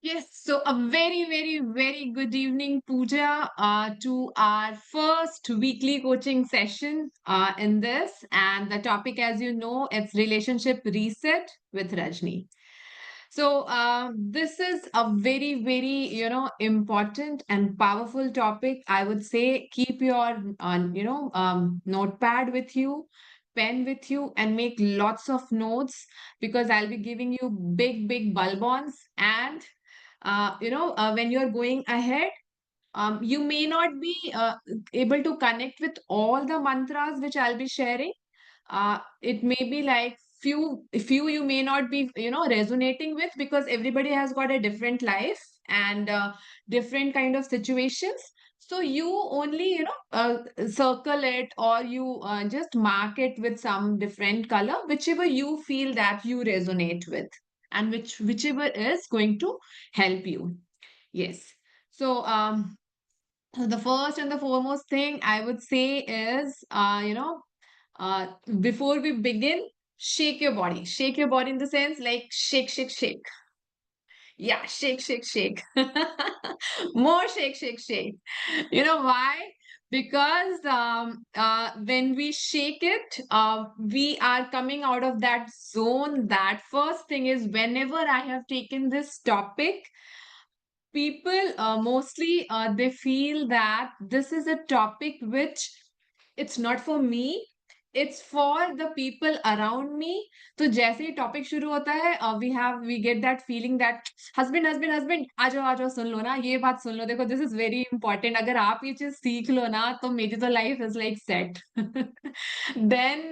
Yes, so a very, very, very good evening, Pooja, to our first weekly coaching session in this. And the topic, as you know, it's relationship reset with Rajni. So this is a very, very, important and powerful topic. I would say keep your, notepad with you, pen with you, and make lots of notes because I'll be giving you big, big bulbons and when you're going ahead, you may not be able to connect with all the mantras which I'll be sharing. It may be like few you may not be, resonating with because everybody has got a different life and different kind of situations. So you only, circle it or you just mark it with some different color, whichever you feel that you resonate with and whichever is going to help you. Yes. So, the first and the foremost thing I would say is, uh, before we begin, shake your body. Shake your body in the sense like shake, shake, shake. Yeah, shake, shake, shake. More shake, shake, shake. You know why? Because when we shake it, we are coming out of that zone. That first thing is whenever I have taken this topic, people mostly they feel that this is a topic which it's not for me, it's for the people around me. तो जैसे ही topic शुरू होता है we get that feeling that husband husband husband आ जाओ सुन लो ना, ये बात सुन लो, देखो दिस इज वेरी इंपॉर्टेंट, अगर आप ये चीज सीख लो ना तो मेरी तो life is like set. Then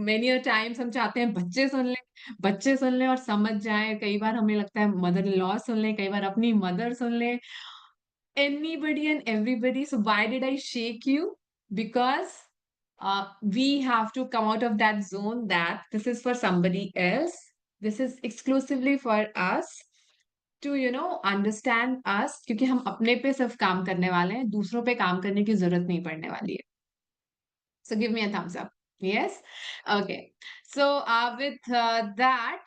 many a times हम चाहते हैं बच्चे सुन लें और समझ जाएं, कई बार हमें लगता है मदर इन लॉ सुन लें, कई बार अपनी मदर सुन लें, anybody and everybody. So why did I shake you? Because we have to come out of that zone that this is for somebody else. This is exclusively for us to, understand us, क्योंकि हम अपने पे सिर्फ काम करने वाले हैं, दूसरों पे काम करने की जरूरत नहीं पड़ने वाली है. So give me a thumbs up. Yes? Okay. So with that,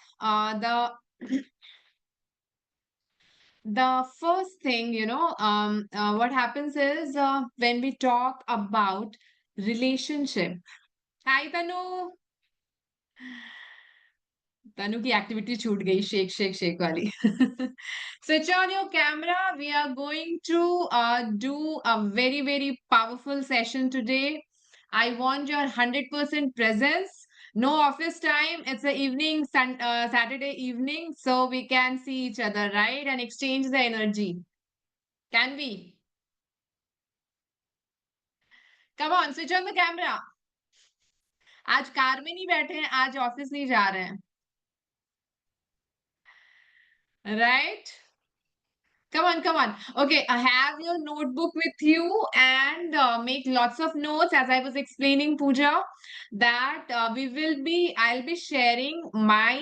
the first thing, what happens is when we talk about relationship. Hi, Tanu. Tanu की एक्टिविटी छूट गई, शेक शेक शेक वाली. Switch on your camera. We are going to do a very, very powerful session today. I want your 100% presence. No office time. It's a evening, Saturday evening, so we can see each other, right? And exchange the energy. Can we? Come on, switch on the camera. आज car में नहीं बैठे हैं, आज office नहीं जा रहे हैं. Right? Come on, come on. Okay, have your notebook with you and make lots of notes. As I was explaining, Pooja, that I'll be sharing my,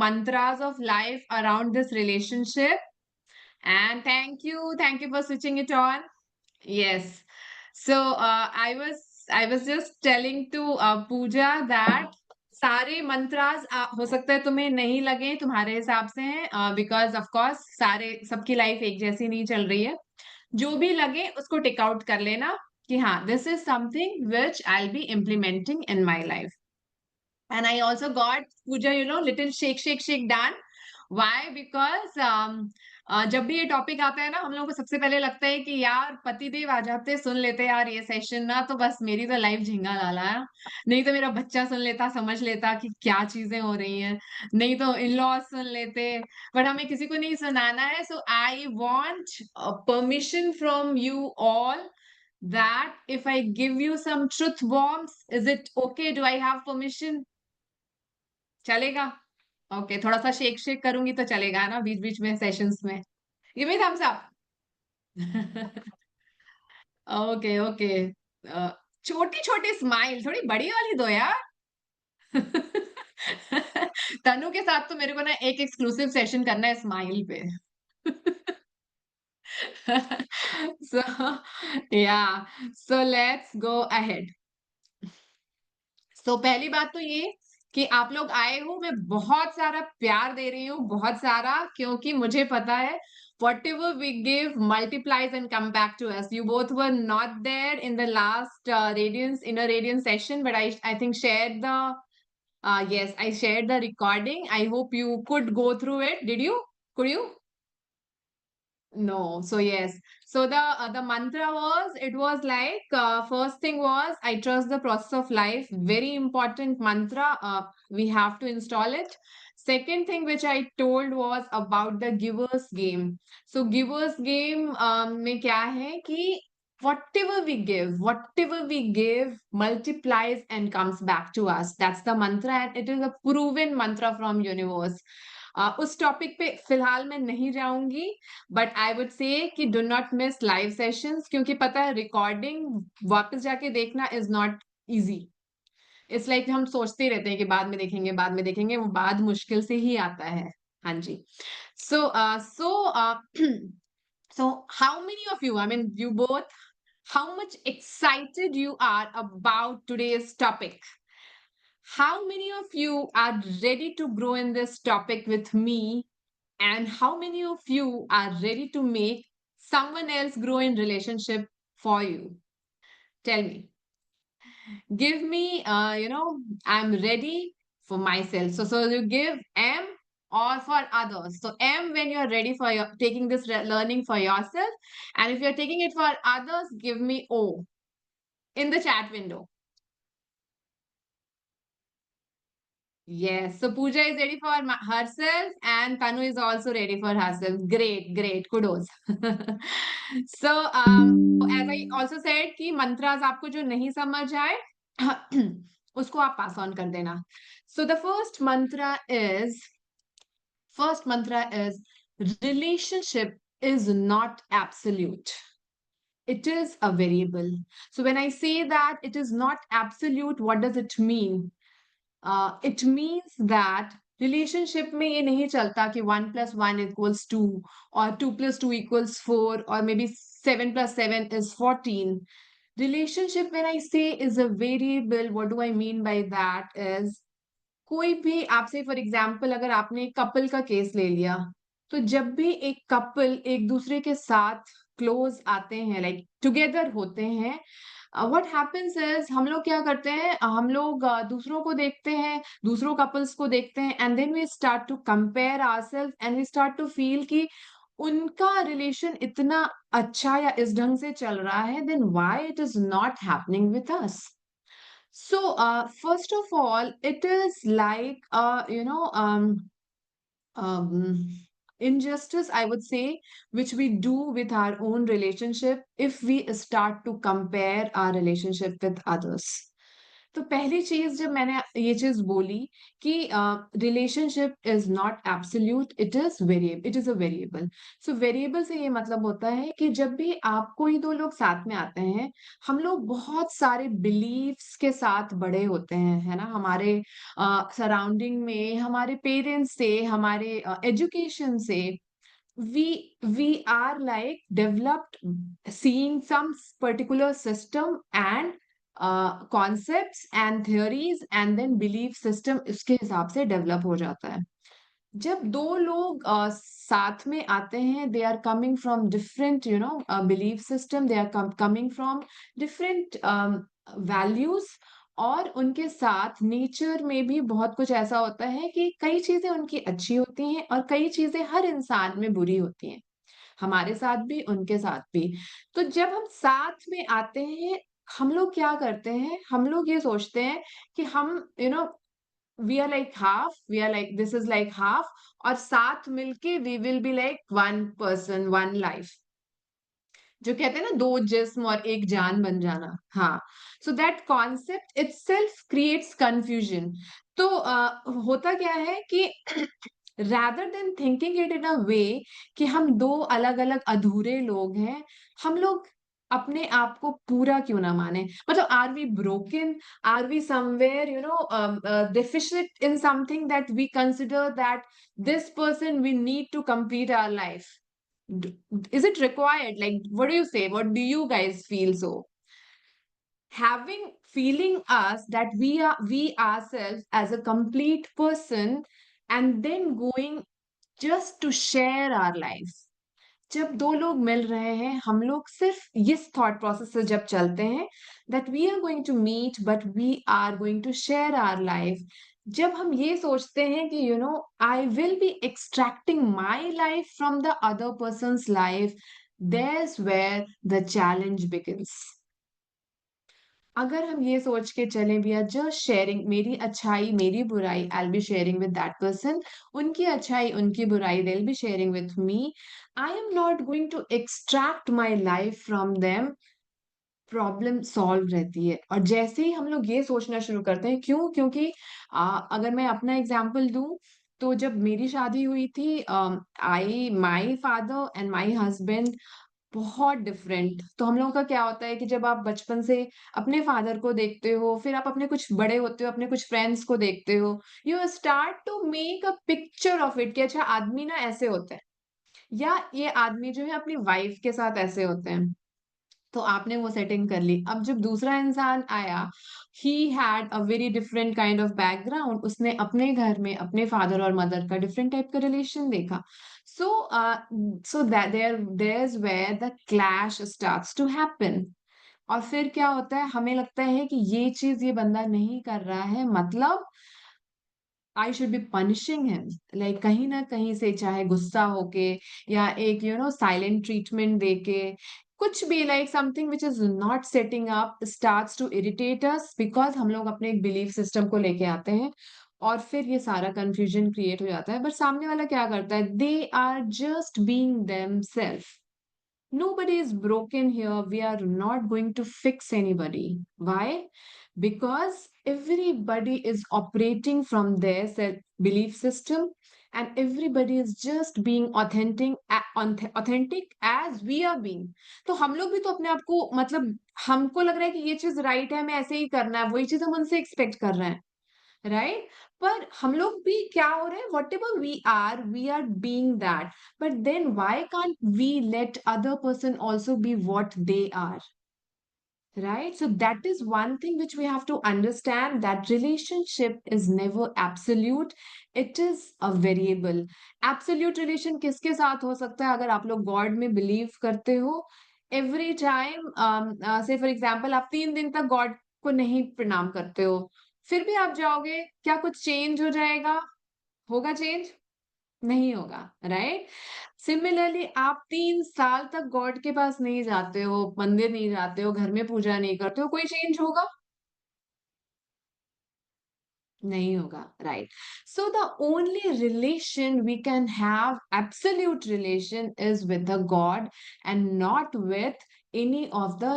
mantras of life around this relationship. And thank you for switching it on. Yes. So I was just telling to Pooja that सारे मंत्रास हो सकता है तुम्हें नहीं लगे, तुम्हारे हिसाब से हैं, बिकॉज ऑफ कोर्स सारे सबकी लाइफ एक जैसी नहीं चल रही है. जो भी लगे उसको टिक आउट कर लेना कि हाँ, this is something which I will B implementing in my life. And I also got Pooja, little shake, shake, shake done. Why? Because जब भी ये टॉपिक आता है ना, हम लोगों को सबसे पहले लगता है कि यार पतिदेव आ जाते, सुन लेते यार ये सेशन ना, तो बस मेरी तो लाइफ झिंगा लाला है. नहीं तो मेरा बच्चा सुन लेता, समझ लेता कि क्या चीजें हो रही हैं. नहीं तो इन लॉज सुन लेते. बट हमें किसी को नहीं सुनाना है. So I want permission from you all that if I give you some truth bombs, is it okay? Do I have permission? चलेगा? ओके, थोड़ा सा शेक शेक करूंगी तो चलेगा ना बीच बीच में सेशंस में. Give me thumbs up. Okay okay. छोटी छोटी स्माइल, थोड़ी बड़ी वाली दो यार. तनु के साथ तो मेरे को ना एक एक्सक्लूसिव सेशन करना है स्माइल पे. So yeah, so let's go ahead. So पहली बात तो ये कि आप लोग आए हो। मैं बहुत सारा प्यार दे रही हूँ, बहुत सारा, क्योंकि मुझे पता है whatever we give multiplies and come back to us. You both were not there in the last Radiance Inner Radiance session, but I think shared the yes, I shared the recording. I hope you could go through it. Did you? Could you? No. So yes. So the mantra was, it was like, first thing was, I trust the process of life. Very important mantra. We have to install it. Second thing which I told was about the giver's game. So giver's game में क्या है कि whatever we give multiplies and comes back to us. That's the mantra, and it is a proven mantra from universe. उस topic पे फिलहाल मैं नहीं जाऊंगी, बट आई वुड से कि do not miss live sessions, क्योंकि पता है रिकॉर्डिंग वापस जाके देखना is not easy. It's like हम सोचते ही रहते हैं कि बाद में देखेंगे, बाद में देखेंगे, वो बाद मुश्किल से ही आता है। हाँ जी। So so how many of you, I mean you both, how much excited you are about today's topic? How many of you are ready to grow in this topic with me? And how many of you are ready to make someone else grow in relationship for you? Tell me. Give me, I'm ready for myself. So you give M or for others. So M when you're ready for your taking this learning for yourself. And if you're taking it for others, give me O in the chat window. Yes, so Pooja is ready for herself and Tanu is also ready for herself. Great, great, kudos. So, as I also said कि mantras आपको जो नहीं समझ आए उसको आप pass on कर देना. So the first mantra is relationship is not absolute. It is a variable. So when I say that it is not absolute, what does it mean? It means that relationship में ये नहीं चलता कि 1+1 = 2 और 2+2 = 4 और may B 7+7 = 14. Relationship, when I say, is a variable. What do I mean by that is, कोई भी आपसे, फॉर एग्जाम्पल अगर आपने एक कपल का केस ले लिया, तो जब भी एक कपल एक दूसरे के साथ क्लोज आते हैं, लाइक टुगेदर होते हैं, व्हाट हैपेंस इज, हम लोग क्या करते हैं, हम लोग दूसरों को देखते हैं, दूसरों कपल्स को देखते हैं, and then we start to compare ourselves and we start to feel कि उनका रिलेशन इतना अच्छा या इस ढंग से चल रहा है, then why it is not happening with us? So, first of all, it is like, um, injustice, I would say, which we do with our own relationship if we start to compare our relationship with others. तो पहली चीज जब मैंने ये चीज बोली कि relationship is not absolute, it is a variable. So variable से ये मतलब होता है कि जब भी आप कोई दो लोग साथ में आते हैं, हम लोग बहुत सारे बिलीव्स के साथ बड़े होते हैं, है ना, हमारे सराउंडिंग में, हमारे पेरेंट्स से, हमारे एजुकेशन से, we are like developed seeing some particular system and concepts and theories, and then belief system इसके हिसाब से डेवलप हो जाता है। जब दो लोग साथ में आते हैं, they are coming from different belief system, they are coming from different values, और उनके साथ नेचर में भी बहुत कुछ ऐसा होता है कि कई चीजें उनकी अच्छी होती हैं और कई चीजें हर इंसान में बुरी होती हैं, हमारे साथ भी उनके साथ भी। तो जब हम साथ में आते हैं, हम लोग क्या करते हैं, हम लोग ये सोचते हैं कि हम we are like half, we are like, this is like half, और साथ मिलके we will be like one person, one life, जो कहते हैं ना, दो जिस्म और एक जान बन जाना। हाँ, so that concept itself creates confusion. तो होता क्या है कि rather than thinking it in a way कि हम दो अलग अलग अधूरे लोग हैं, हम लोग अपने आप को पूरा क्यों ना माने, मतलब are we broken, are we somewhere deficient in something that we consider that this person we need to complete our life. Is it required? Like, what do you say? What do you guys feel? So having feeling us that we ourselves as a complete person, and then going just to share our lives. जब दो लोग मिल रहे हैं, हम लोग सिर्फ इस thought process से जब चलते हैं that we are going to meet but we are going to share our life, जब हम ये सोचते हैं कि I will be extracting my life from the other person's life, that's where the challenge begins. अगर हम ये सोच के चलें वी आर जस्ट शेयरिंग, मेरी अच्छाई मेरी बुराई I will be sharing with that person, उनकी अच्छाई उनकी बुराई they will be sharing with me, I am not going to extract my life from them, problem solve रहती है। और जैसे ही हम लोग ये सोचना शुरू करते हैं, क्योंकि अगर मैं अपना एग्जांपल दूं, तो जब मेरी शादी हुई थी, I my father and my husband बहुत डिफरेंट। तो हम लोगों का क्या होता है कि जब आप बचपन से अपने फादर को देखते हो, फिर आप अपने कुछ बड़े होते हो, अपने कुछ फ्रेंड्स को देखते हो, you start to make a picture of it कि अच्छा आदमी ना ऐसे होते हैं, या ये आदमी जो है अपनी वाइफ के साथ ऐसे होते हैं। तो आपने वो सेटिंग कर ली। अब जब दूसरा इंसान आया, he had a very different kind of background, उसने अपने घर में अपने फादर और मदर का डिफरेंट टाइप का रिलेशन देखा। So so that there is where the clash starts to happen. और फिर क्या होता है, हमें लगता है कि ये चीज ये बंदा नहीं कर रहा है, मतलब I should be punishing him, like कहीं ना कहीं से, चाहे गुस्सा होके या एक साइलेंट ट्रीटमेंट देके, कुछ भी, like something which is not setting up starts to irritate us, because हम लोग अपने एक बिलीफ सिस्टम को लेके आते हैं। और फिर ये सारा कंफ्यूजन क्रिएट हो जाता है, बट सामने वाला क्या करता है, they are just being themselves. Nobody is broken here. We are not going to fix anybody. Why? Because everybody is operating from their belief system, and everybody is just being authentic as we are being. तो हम लोग भी तो अपने आप को, मतलब हमको लग रहा है कि ये चीज राइट है, हमें ऐसे ही करना है, वही चीज हम उनसे एक्सपेक्ट कर रहे हैं, राइट? पर हम लोग भी क्या हो रहे हैं, whatever we are being that, but then why can't we let other person also be what they are, right? So that is one thing which we have to understand, that relationship is never absolute, it is a variable. Absolute relation किसके साथ हो सकता है, अगर आप लोग God में believe करते हो, एवरी टाइम से फॉर एग्जाम्पल आप 3 दिन तक गॉड को नहीं प्रणाम करते हो, फिर भी आप जाओगे, क्या कुछ चेंज हो जाएगा? होगा चेंज? नहीं होगा, राइट? सिमिलरली आप 3 साल तक गॉड के पास नहीं जाते हो, मंदिर नहीं जाते हो, घर में पूजा नहीं करते हो, कोई चेंज होगा? नहीं होगा, right? So the only relation we can have, absolute relation, is with the god and not with any of the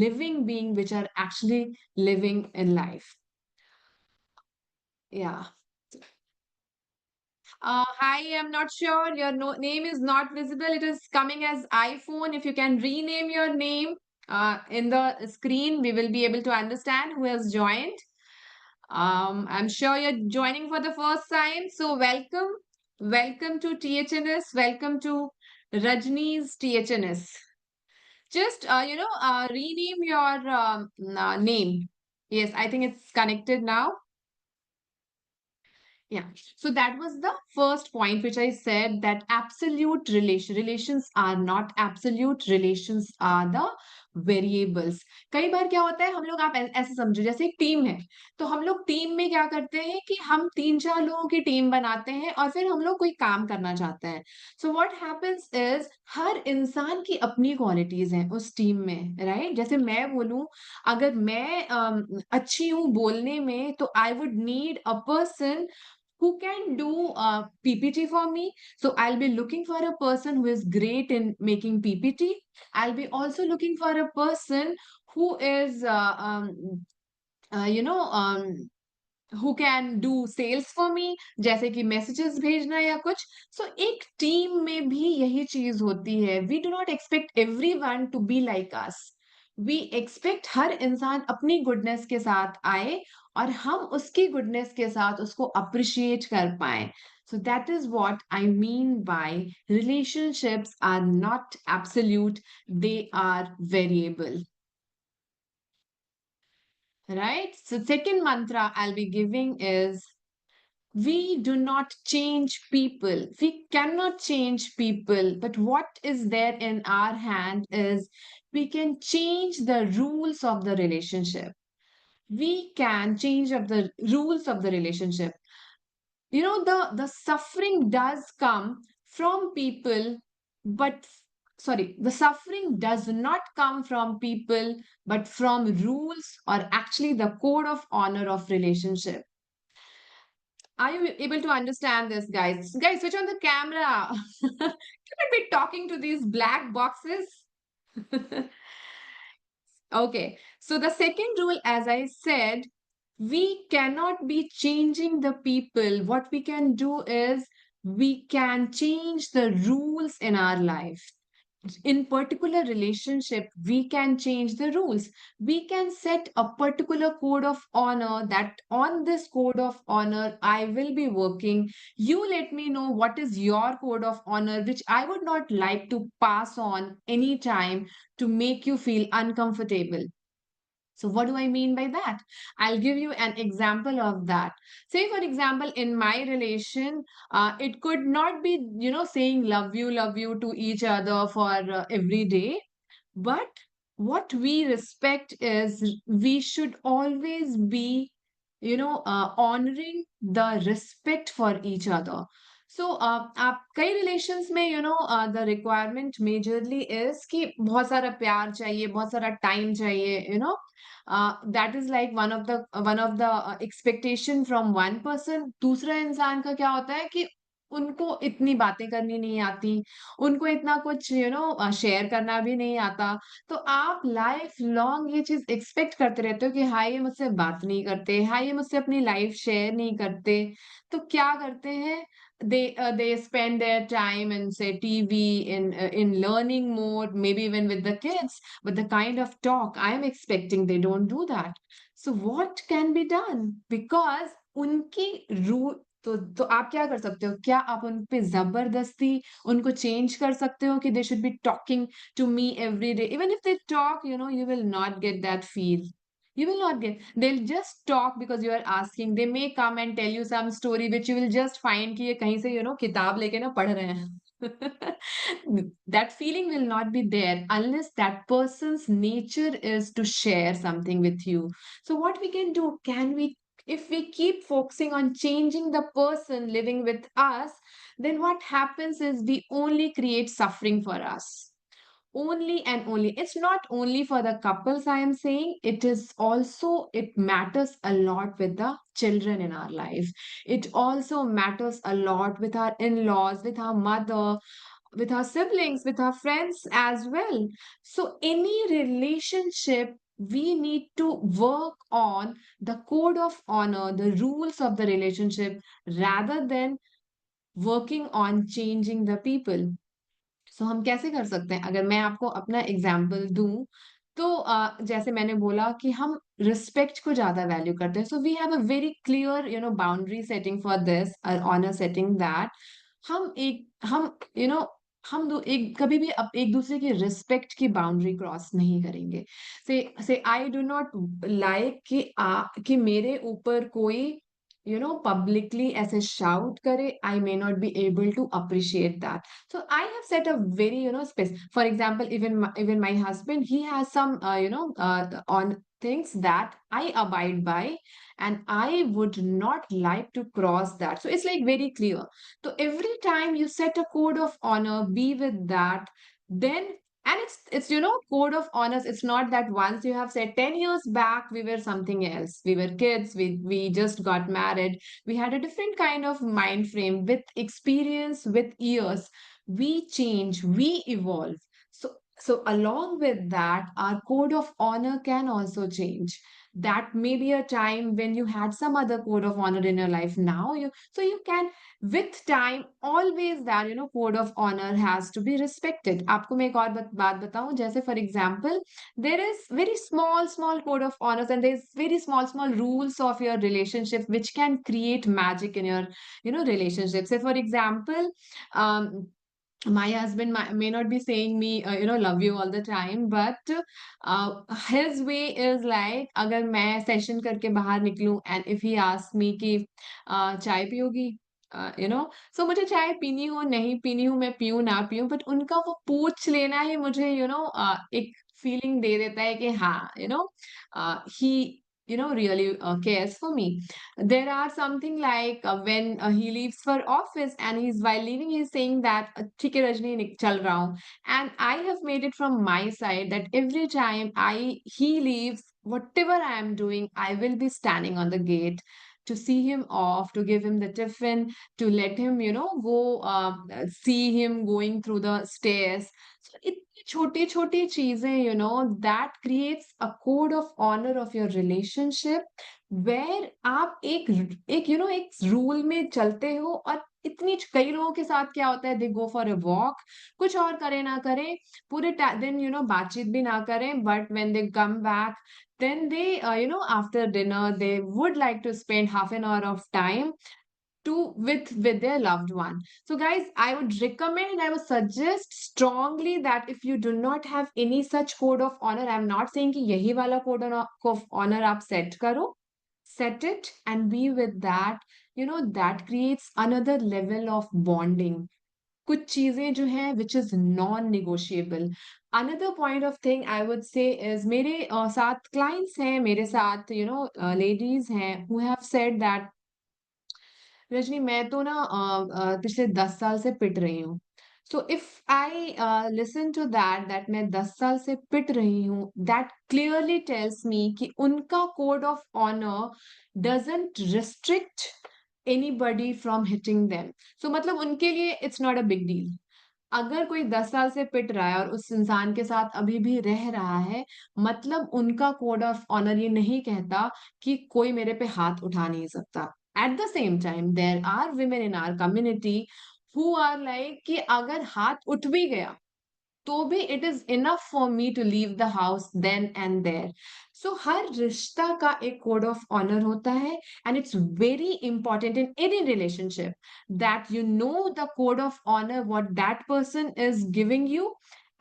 living being which are actually living in life. Yeah. Hi, I'm not sure. Your name is not visible. It is coming as iPhone. If you can rename your name in the screen, we will be able to understand who has joined. I'm sure you're joining for the first time. So welcome. Welcome to THNS. Welcome to Rajni's THNS. Just, rename your name. Yes, I think it's connected now. Yeah. So that was the first point which I said, that absolute relations are not absolute, relations are the variables. कई बार क्या होता है, हम लोग, आप ऐसे समझो जैसे एक टीम है, तो हम लोग टीम में क्या करते हैं कि हम 3-4 लोगों की टीम बनाते हैं और फिर हम लोग कोई काम करना चाहते हैं। सो व्हाट हैपेंस इज, हर इंसान की अपनी क्वालिटीज हैं उस टीम में, राइट? जैसे मैं बोलूं, अगर मैं अच्छी हूँ बोलने में, तो I would need a person who can do PPT for me. So I'll be looking for a person who is great in making PPT. I'll be also looking for a person who is, you know, who can do sales for me, जैसे कि messages भेजना या कुछ। सो एक team में भी यही चीज होती है, we do not expect everyone to be like us, we expect हर इंसान अपनी गुडनेस के साथ आए और हम उसकी गुडनेस के साथ उसको अप्रिशिएट कर पाए। So that is what I mean by relationships are not absolute, they are variable. right? So second mantra I'll be giving is, we do not change people. We cannot change people, but what is there in our hand is we can change the rules of the relationship. We can change of the rules of the relationship. The suffering does come from people, but sorry, the suffering does not come from people, but from rules, or actually the code of honor of relationship. Are you able to understand this, guys? Guys, switch on the camera. Cannot be talking to these black boxes. Okay, so the second rule, as I said, we cannot be changing the people. What we can do is we can change the rules in our life. In particular relationship, we can change the rules. We can set a particular code of honor, that on this code of honor I will be working. You let me know what is your code of honor, which I would not like to pass on anytime to make you feel uncomfortable. So, what do I mean by that? I'll give you an example of that. Say, for example, in my relation, it could not be, saying love you to each other for every day. But what we respect is we should always be, honoring the respect for each other. So, आप कई relations में the requirement majorly is कि बहुत सारा प्यार चाहिए, बहुत सारा टाइम चाहिए, that is like one of the expectation from one person. दूसरा इंसान का क्या होता है कि उनको इतनी बातें करनी नहीं आती, उनको इतना कुछ शेयर करना भी नहीं आता. तो आप लाइफ लॉन्ग ये चीज एक्सपेक्ट करते रहते हो कि हाँ, ये मुझसे बात नहीं करते, हाँ, ये मुझसे अपनी लाइफ शेयर नहीं करते. तो क्या करते हैं, they spend their time in say TV, in learning mode, maybe even with the kids, but the kind of talk I am expecting, they don't do that. So what can be done? Because उनकी रू तो आप क्या कर सकते हो? क्या आप उन पे जबरदस्ती उनको चेंज कर सकते हो कि they should be talking to me every day? Even if they talk, you will not get that feel. You will not get. They'll just talk because you are asking. They may come and tell you some story which you will just find कि ये कहीं से किताब लेके ना पढ़ रहे हैं. That feeling will not be there unless that person's nature is to share something with you. So what we can do? If we keep focusing on changing the person living with us, then what happens is we only create suffering for us. Only and only. It's not only for the couples, I am saying, it is also, it matters a lot with the children in our life. It also matters a lot with our in-laws, with our mother, with our siblings, with our friends as well. So, any relationship, we need to work on the code of honor, the rules of the relationship, rather than working on changing the people. सो हम कैसे कर सकते हैं? अगर मैं आपको अपना example दूं, तो जैसे मैंने बोला कि हम रिस्पेक्ट को ज्यादा वैल्यू करते हैं. So we have a very clear boundary setting for this, honor setting that हम हम दो एक कभी भी एक दूसरे की रिस्पेक्ट की बाउंड्री क्रॉस नहीं करेंगे. से आई डू नॉट लाइक कि मेरे ऊपर कोई पब्लिकली ऐसे शाउट करे. I may not be able to appreciate that. So I have set a very, space. For example, even my husband, he has some, on things that I abide by, and I would not like to cross that. So it's like very clear. So every time you set a code of honor, be with that, then. And it's code of honors. It's not that once you have said 10 years back we were something else. We were kids. We just got married. We had a different kind of mind frame. With experience, with years, we change, we evolve. So along with that, our code of honor can also change. That may be a time when you had some other code of honor in your life. Now you can, with time, always that code of honor has to be respected. आपको मैं एक और बात बताऊं, जैसे for example, there is very small code of honors, and there's very small rules of your relationship which can create magic in your relationship. Say for example, um my husband may not be saying me love you all the time, but his way is like, अगर मैं session करके बाहर निकलूं and if he asks me कि चाय पियोगी, सो मुझे चाय पीनी हो नहीं पीनी हो, मैं पीऊं ना पीऊं, बट उनका वो पूछ लेना ही मुझे एक फीलिंग दे देता है कि हाँ, he really cares for me. There are something like when he leaves for office and he's while leaving he's saying that ठीक है रजनी चल रहा हूँ, and I have made it from my side that every time he leaves, whatever I am doing, I will be standing on the gate to see him off, to give him the tiffin, to let him go see him going through the stairs. So इतनी छोटी छोटी चीजें that creates a code of honor of your relationship, where आप एक rule में चलते हो। और इतनी कई लोगों के साथ क्या होता है, दे गो फॉर अ वॉक, कुछ और करें ना करें, पूरे दिन बातचीत भी ना करें, but when they come back, then they after dinner they would like to spend half an hour of time to with their loved one. So guys, I would recommend and I would suggest strongly that if you do not have any such code of honor, I'm not saying कि यही वाला code of honor आप set करो, set it and be with that, that creates another level of bonding. कुछ चीजें जो हैं which is non negotiable. Another point of thing I would say is मेरे साथ clients हैं, मेरे साथ ladies हैं who have said that Rajni मैं तो ना पिछले 10 साल से पिट रही हूँ। So if I listen to that, that मैं 10 साल से पिट रही हूँ, दैट क्लियरली टेल्स मी कि उनका code of honour doesn't restrict anybody from hitting them. So मतलब उनके लिए it's not a big deal. अगर कोई 10 साल से पिट रहा है और उस इंसान के साथ अभी भी रह रहा है, मतलब उनका कोड ऑफ ऑनर ये नहीं कहता कि कोई मेरे पे हाथ उठा नहीं सकता। At the same time there are women in our community who are like कि अगर हाथ उठ भी गया तो भी it is enough for me to leave the house then and there. So हर रिश्ता का एक कोड ऑफ ऑनर होता है, and it's very important in any relationship that you know the code of honor what that person is giving you,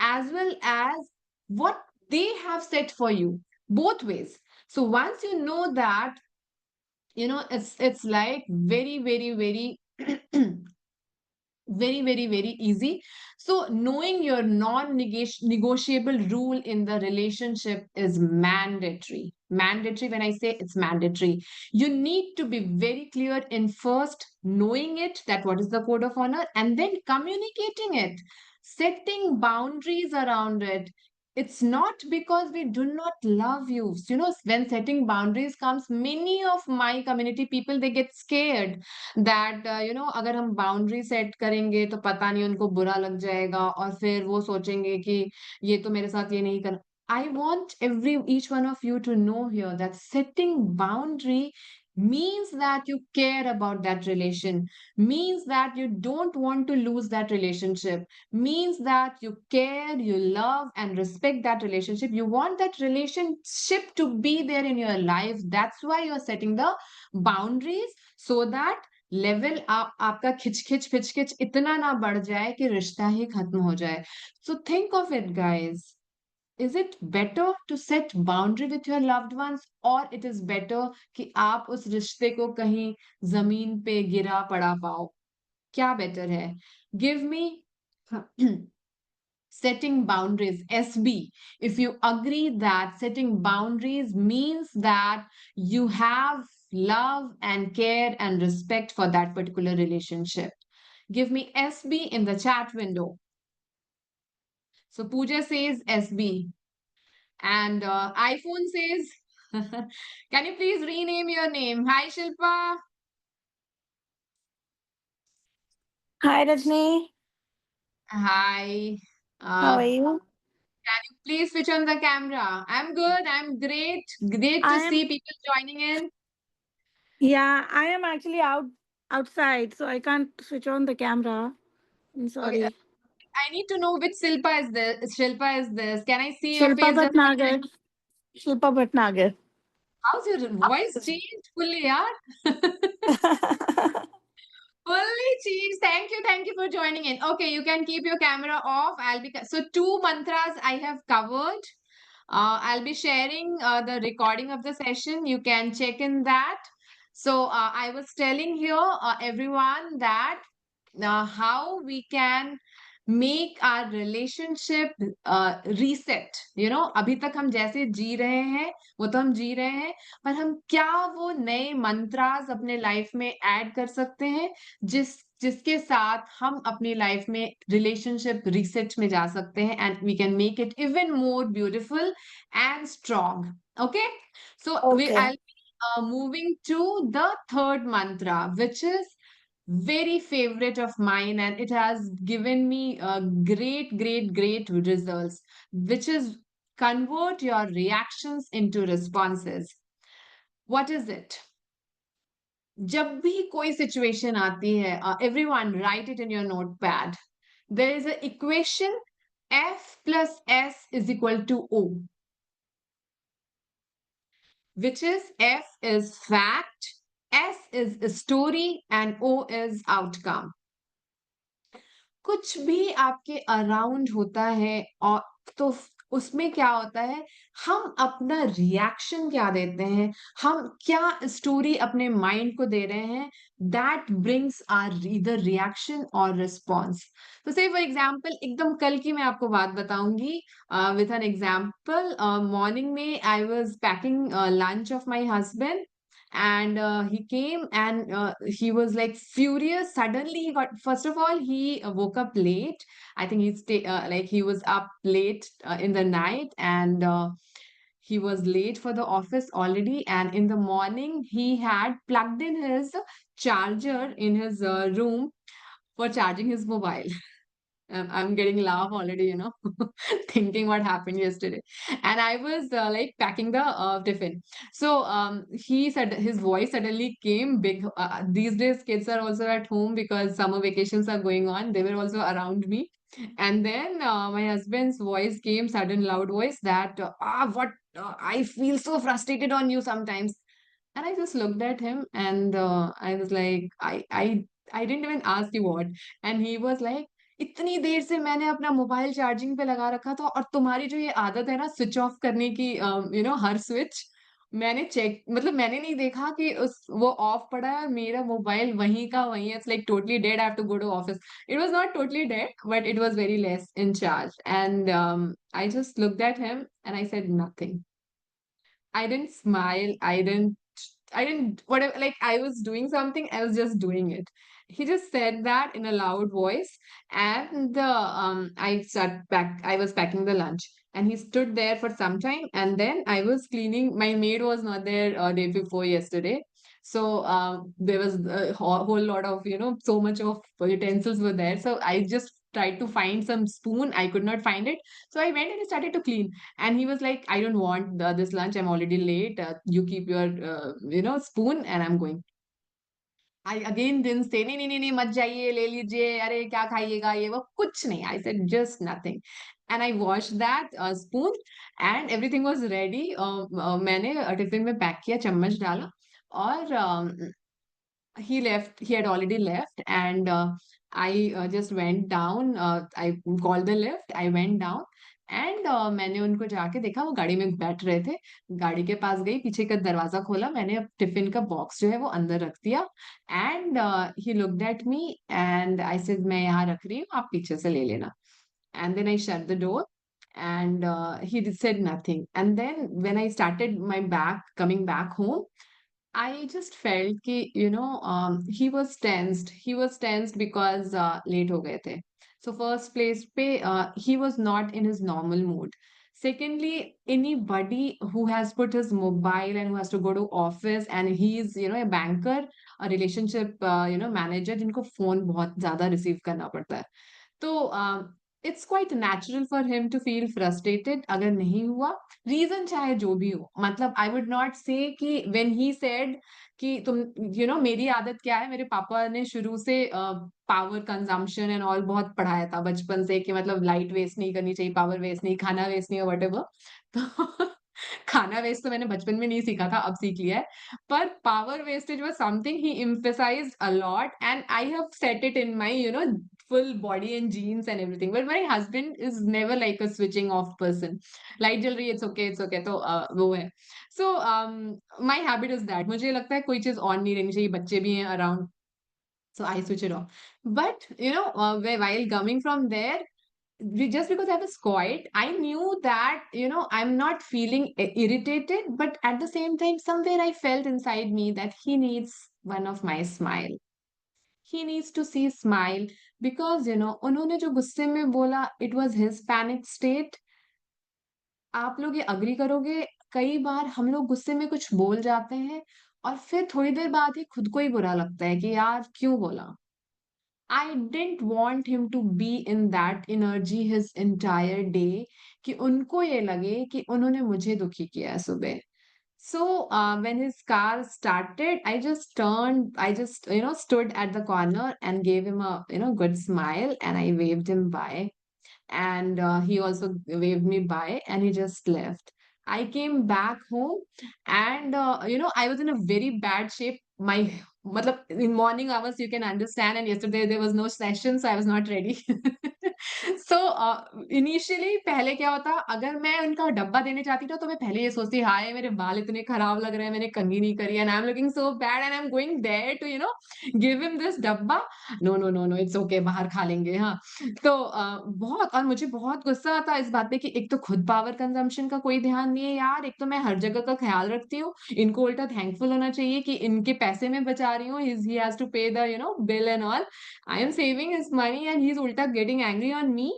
as well as what they have set for you, both ways. So once you know that, it's like very very very very easy. So knowing your non-negotiable rule in the relationship is mandatory. Mandatory, when I say it's mandatory, you need to be very clear in first knowing it, that what is the code of honor, and then communicating it, setting boundaries around it. It's not because we do not love you. When setting boundaries comes, many of my community people, they get scared that अगर हम boundary set करेंगे तो पता नहीं उनको बुरा लग जाएगा और फिर वो सोचेंगे कि ये तो मेरे साथ ये नहीं कर। I want every each one of you to know here that setting boundary means that you care about that relation, means that you don't want to lose that relationship, means that you care, you love and respect that relationship, you want that relationship to be there in your life. That's why you're setting the boundaries, so that level आपका खिच खिच pitch खिच इतना ना बढ़ जाए कि रिश्ता ही खत्म हो जाए। So think of it guys, is it better to set boundary with your loved ones, और इट इज बेटर कि आप उस रिश्ते को कहीं जमीन पे गिरा पड़ा पाओ? क्या बेटर है? Give me setting boundaries, SB. If you agree that setting boundaries means that you have love and care and respect for that particular relationship, give me SB in the chat window. So Pooja says SB, and iPhone says, can you please rename your name? Hi Shilpa. Hi, Rajni. Hi. How are you? Can you please switch on the camera? I'm good. I'm great. Great to I see am, people joining in. yeah, I am actually outside, so I can't switch on the camera. I'm Okay, sorry. I need to know which Silpa is this. Shilpa is this. Can I see your Shilpa face just for Bhatnagar. Shilpa Bhatnagar. how's your voice changed fully, yaar? Fully cheese. Thank you for joining in. Okay, you can keep your camera off. So two mantras I have covered. I'll be sharing the recording of the session. You can check in that. So I was telling here everyone that how we can make our relationship reset. अभी तक हम जैसे जी रहे हैं वो तो हम जी रहे हैं, पर हम क्या वो नए मंत्रास अपने लाइफ में ऐड कर सकते हैं जिसके साथ हम अपनी लाइफ में रिलेशनशिप रिसेट में जा सकते हैं and we can make it even more beautiful and strong. Okay, so Okay. I'll be moving to the third mantra, which is very favorite of mine, and it has given me great results, which is convert your reactions into responses. What is it? जब भी कोई situation आती है, everyone write it in your notepad. There is a equation, F plus S is equal to O, which is F is fact, S is story, and O is outcome. कुछ भी आपके around होता है और तो उसमें क्या होता है, हम अपना रिएक्शन क्या देते हैं, हम क्या स्टोरी अपने माइंड को दे रहे हैं, that brings are either reaction और रिस्पॉन्स. तो से फॉर एग्जाम्पल एकदम कल की मैं आपको बात बताऊंगी विथ एन एग्जाम्पल. मॉर्निंग में I was packing lunch of my husband, and he came and he was like furious. Suddenly he got, first of all, he woke up late. I think like he was up late in the night, and he was late for the office already, and in the morning he had plugged in his charger in his room for charging his mobile. I'm getting laugh already, thinking what happened yesterday. And I was like packing the tiffin. So he said his voice suddenly came big. These days, kids are also at home because summer vacations are going on. They were also around me. And then my husband's voice came, sudden loud voice that, what, I feel so frustrated on you sometimes. And I just looked at him and I was like, I didn't even ask you what. And he was like, इतनी देर से मैंने अपना mobile charging पे लगा रखा था और तुम्हारी जो ये आदत है ना स्विच ऑफ करने की, हर स्विच मैंने चेक, मतलब मैंने नहीं देखा कि उस वो ऑफ पड़ा है और मेरा मोबाइल वहीं का वहीं है. It's like totally dead. I have to go to office. It was not totally dead but it was very less in charge. And I just looked at him and I said nothing. I didn't smile. I didn't, whatever, like I was doing something, I was just doing it. He just said that in a loud voice, and I was packing the lunch, and he stood there for some time, and then I was cleaning. My maid was not there day before yesterday. So there was a whole lot of, so much of utensils were there. So I just tried to find some spoon. I could not find it. So I went and I started to clean. And he was like, I don't want this lunch. I'm already late. You keep your, spoon and I'm going. I again didn't say, नहीं नहीं नहीं नहीं मत जाइए ले लीजिए अरे क्या खाइएगा ये वो कुछ नहीं. I said just nothing. And I washed that spoon and everything was ready. मैंने टिफिन में पैक किया, चम्मच डाला और he had already left, and I just went down. I called the lift, I went down, and मैंने उनको जाके देखा वो गाड़ी में बैठ रहे थे. गाड़ी के पास गई, पीछे का दरवाजा खोला, मैंने अब टिफिन का बॉक्स जो है वो अंदर रख दिया. And he looked at me and I said मैं यहाँ रख रही हूँ, आप पीछे से ले लेना. And then I shut the door, and said nothing. And then when I started my coming back home, I just felt कि he was tensed. He was tensed because late हो गए थे. So first place पे he was not in his normal mood. Secondly, anybody who has put his mobile and who has to go to office and he's a banker, a relationship manager जिनको phone बहुत ज़्यादा receive करना पड़ता है. तो it's quite natural for him to feel frustrated अगर नहीं हुआ, रीजन चाहे जो भी हो. मतलब आई वुड नॉट से कि व्हेन ही सेड कि तुम मेरी आदत क्या है, मेरे पापा ने शुरू से पावर कंजम्पशन एंड ऑल बहुत पढ़ाया था बचपन से कि मतलब लाइट वेस्ट नहीं करनी चाहिए, पावर वेस्ट नहीं, खाना वेस्ट नहीं, वट एवर. तो खाना वेस्ट तो मैंने बचपन में नहीं सीखा था, अब सीख लिया है। पर power wastage was something he emphasized a lot and I have set it in my full body and genes and everything. But my husband is never like a switching off person. Light जल रही है, it's okay तो वो है। So my habit is that मुझे लगता है कोई चीज़ ऑन नहीं रहनी चाहिए, बच्चे भी हैं around, so I switch it off. But while coming from there, just because I was quiet, I knew that I'm not feeling irritated, but at the same time, somewhere I felt inside me that he needs one of my smile. He needs to see smile because उन्होंने जो गुस्से में बोला, it was his panic state. आप लोग ये agree करोगे, कई बार हम लोग गुस्से में कुछ बोल जाते हैं और फिर थोड़ी देर बाद ही खुद को ही बुरा लगता है कि यार क्यों बोला। I didn't want him to be in that energy his entire day कि उनको ये लगे कि उन्होंने मुझे दुखी किया है सुबह। So when his car started, I just stood at the corner and gave him a good smile and I waved him bye and he also waved me bye and he just left. I came back home and I was in a very bad shape. My matlab in morning hours you can understand and yesterday there was no session so I was not ready. so initially पहले क्या होता अगर मैं उनका डब्बा देने जाती ना तो मैं पहले ये सोचती हाय मेरे बाल इतने खराब लग रहे हैं मैंने कंघी नहीं करी and I'm looking so bad and I'm going there to give him this डब्बा. No, it's okay बाहर खा लेंगे हाँ. तो बहुत और मुझे बहुत गुस्सा आता है इस बात पे कि एक तो खुद पावर कंजम्पशन का कोई ध्यान नहीं है यार, एक तो मैं हर जगह का ख़्याल रखती हूँ, इनको उल्टा थैंकफुल होना चाहिए कि इनके पैसे मैं बचा रही हूँ, he has to pay the bill and all. I am saving his money and he is उल्टा getting angry on me.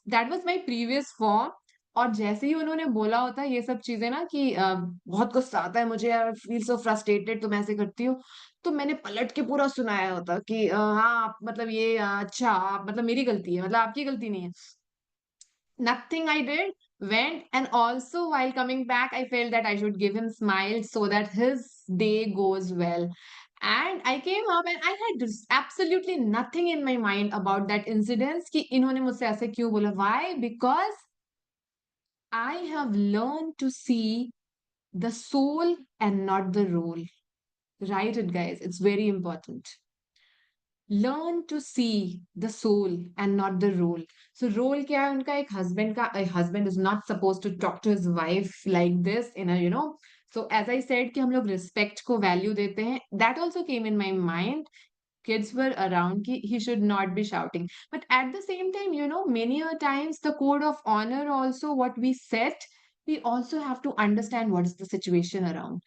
That was my previous form और जैसे ही उन्होंने बोला होता है ये सब चीज़ें ना कि बहुत गुस्सा आता है मुझे आई फील सो फ्रस्ट्रेटेड तो मैं ऐसे करती हूँ। तो मैंने पलट के पूरा सुनाया होता कि हाँ, मतलब ये अच्छा मतलब मेरी गलती है, मतलब आपकी गलती नहीं है। Nothing I did went and also while coming back I felt that I should give him smile so that his day goes well. And I came up and I had absolutely nothing in my mind about that incident कि इन्होंने मुझसे ऐसे क्यों बोला why because I have learned to see the soul and not the role. Write it guys, it's very important. Learn to see the soul and not the role so role क्या है उनका एक हस्बैंड का husband is not suppose to talk to his wife like this in so as I said कि हम लोग respect को value देते हैं that also came in my mind kids were around he should not be shouting but at the same time many a times the code of honor also what we set we also have to understand what is the situation around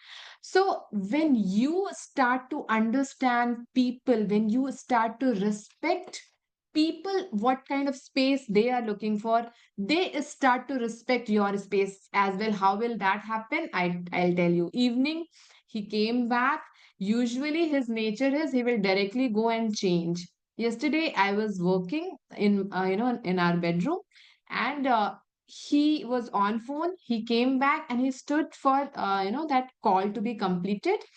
so when you start to understand people when you start to respect people what kind of space they are looking for they start to respect your space as well how will that happen I'll tell you evening he came back. Usually his nature is he will directly go and change. Yesterday I was working in in our bedroom and he was on phone. He came back and he stood for that call to be completed.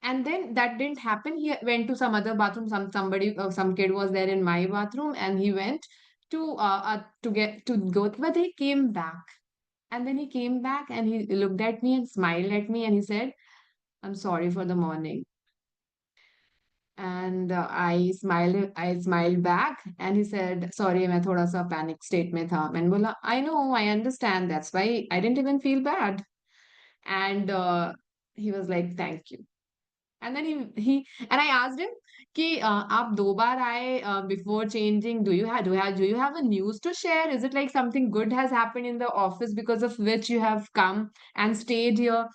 And then that didn't happen. He went to some other bathroom. Somebody some kid was there in my bathroom and he went to get to go. But he came back. And then he came back and he looked at me and smiled at me and he said, I'm sorry for the morning. And I smiled back and he said, sorry, मैं थोड़ा सा panic state में था. मैंने बोला, I know, I understand. That's why I didn't even feel bad. And he was like, thank you. And then and I asked him कि आप दो बार आए before changing. Do you have a news to share? Is it like something good has happened in the office because of which you have come and stayed here?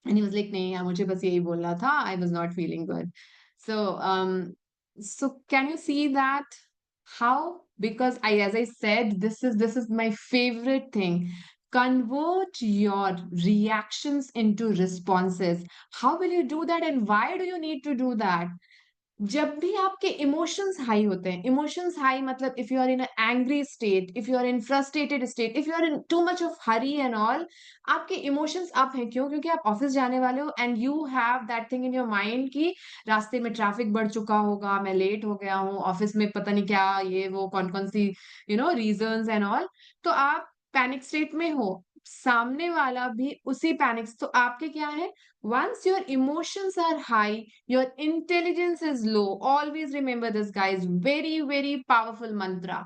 And he was like, नहीं यार मुझे बस यही बोलना था. I was not feeling good. So can you see that how? Because as I said, this is my favorite thing. Convert your reactions into responses. How will you do that and why do you need to do that? जब भी आपके emotions high होते हैं emotions high मतलब if you are in angry state if you are in frustrated state if you are in too much of hurry and all आपके emotions up हैं क्यों क्योंकि आप ऑफिस जाने वाले हो and you have that thing in your mind कि रास्ते में ट्रैफिक बढ़ चुका होगा मैं लेट हो गया हूँ ऑफिस में पता नहीं क्या ये वो कौन कौन सी रीजंस एंड ऑल तो आप पैनिक स्टेट में हो सामने वाला भी उसी पैनिक, तो आपके क्या है, once your emotions are high, your intelligence is low. Always remember this guys, very very powerful mantra.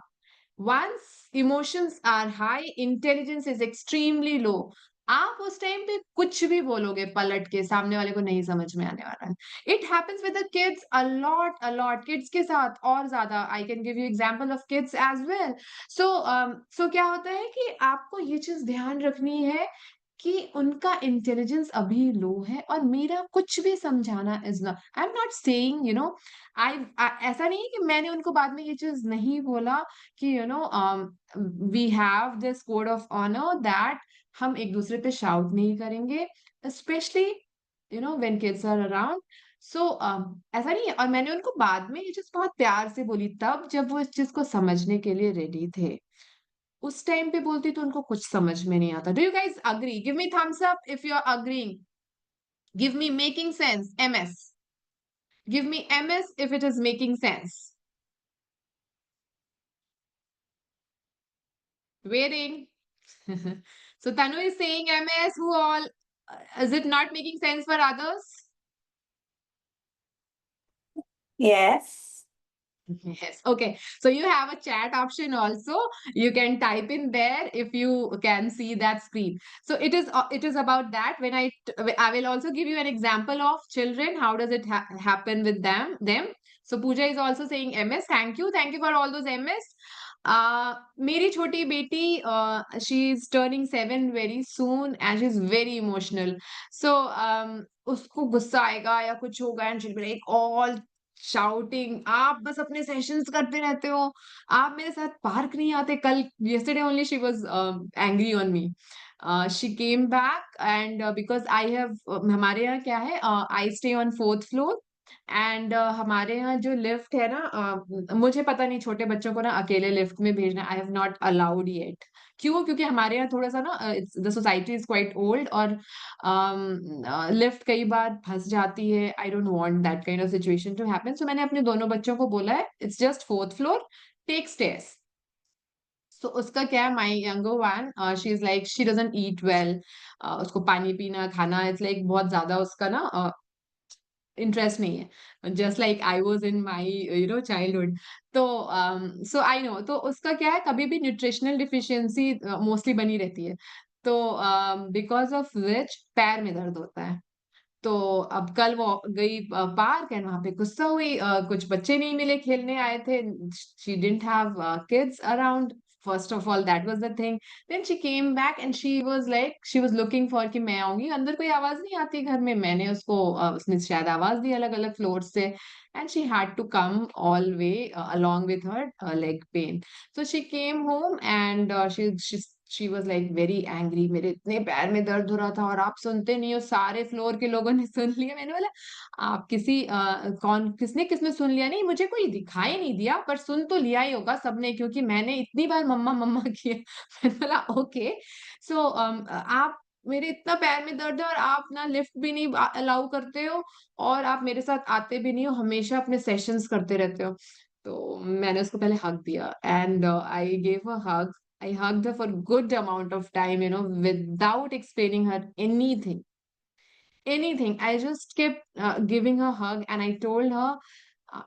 Once emotions are high, intelligence is extremely low. आप उस टाइम पे कुछ भी बोलोगे पलट के, सामने वाले को नहीं समझ में आने वाला है। It happens with the kids a lot, kids के साथ और ज्यादा। I can give you example of kids as well. So क्या होता है कि आपको ये चीज ध्यान रखनी है कि उनका इंटेलिजेंस अभी लो है, और मेरा कुछ भी समझाना is not, I am not saying, you know, I, ऐसा नहीं है कि मैंने उनको बाद में ये चीज नहीं बोला कि you know we have this code of honour that हम एक दूसरे पे शाउट नहीं करेंगे, specially you know when kids are around. So ऐसा नहीं है, और मैंने उनको बाद में ये चीज बहुत प्यार से बोली, तब जब वो इस चीज को समझने के लिए रेडी थे। उस टाइम पे बोलती तो उनको कुछ समझ में नहीं आता। Do you guys agree? Give me thumbs up if you are agreeing. Give me making sense, M S. Give me M S if it is making sense. Waiting. So Tanu is saying MS. Who all? Is it not making sense for others? Yes. Yes. Okay. So you have a chat option also. You can type in there if you can see that screen. So it is about that. I will also give you an example of children. How does it happen with them? So Pooja is also saying MS. Thank you. Thank you for all those MS. मेरी छोटी बेटी, she is turning 7 very soon and she is very emotional. So उसको गुस्सा आएगा या कुछ होगा and she'll be like all shouting, आप बस अपने सेशंस करते रहते हो, आप मेरे साथ पार्क नहीं आते। कल yesterday only she was angry on me. She came back and because I have हमारे यहाँ क्या है, I stay on 4th floor and हमारे यहाँ जो लिफ्ट है ना, मुझे पता नहीं छोटे बच्चों को ना अकेले लिफ्ट में भेजना, I have not allowed yet. क्यों? क्योंकि हमारे यहाँ थोड़ा सा ना the society is quite old, और लिफ्ट कई बार फंस जाती है। I don't want that kind of situation to happen, so मैंने अपने दोनों बच्चों को बोला है it's just 4th floor, take stairs. So उसका क्या है, my younger one, she is like she doesn't eat well. उसको पानी पीना खाना इट्स लाइक बहुत ज्यादा उसका ना इंटरेस्ट नहीं है, just like I was in my you know childhood. तो सो आई नो, तो उसका क्या है, कभी भी न्यूट्रिशनल डिफिशियंसी मोस्टली बनी रहती है। तो बिकॉज ऑफ विच पैर में दर्द होता है। तो अब कल वो गई पार्क एंड वहां पे गुस्सा हुई, कुछ बच्चे नहीं मिले खेलने आए थे, she didn't have kids around. First of all that was the thing. Then she came back and she was looking for कि मैं आऊंगी, अंदर कोई आवाज नहीं आती घर में, मैंने उसको उसने शायद आवाज दी अलग अलग फ्लोर से, and she had to come all way along with her leg pain. So she came home and she was like very angry, मेरे इतने पैर में दर्द हो रहा था और आप सुनते नहीं हो, सारे फ्लोर के लोगों ने सुन लिया। मैंने बोला आप कौन किसने किसने सुन लिया? नहीं, मुझे कोई दिखाई नहीं दिया, पर सुन तो लिया ही होगा सबने, क्योंकि मैंने इतनी बार मम्मा मम्मा किया। मैंने बोला ओके। सो आप, मेरे इतना पैर में दर्द है और आप ना लिफ्ट भी नहीं अलाउ करते हो, और आप मेरे साथ आते भी नहीं हो, हमेशा अपने सेशंस करते रहते हो। तो मैंने उसको पहले हग दिया and I gave a hug. I hugged her for good amount of time, you know, without explaining her anything. Anything. I just kept giving her a hug and I told her,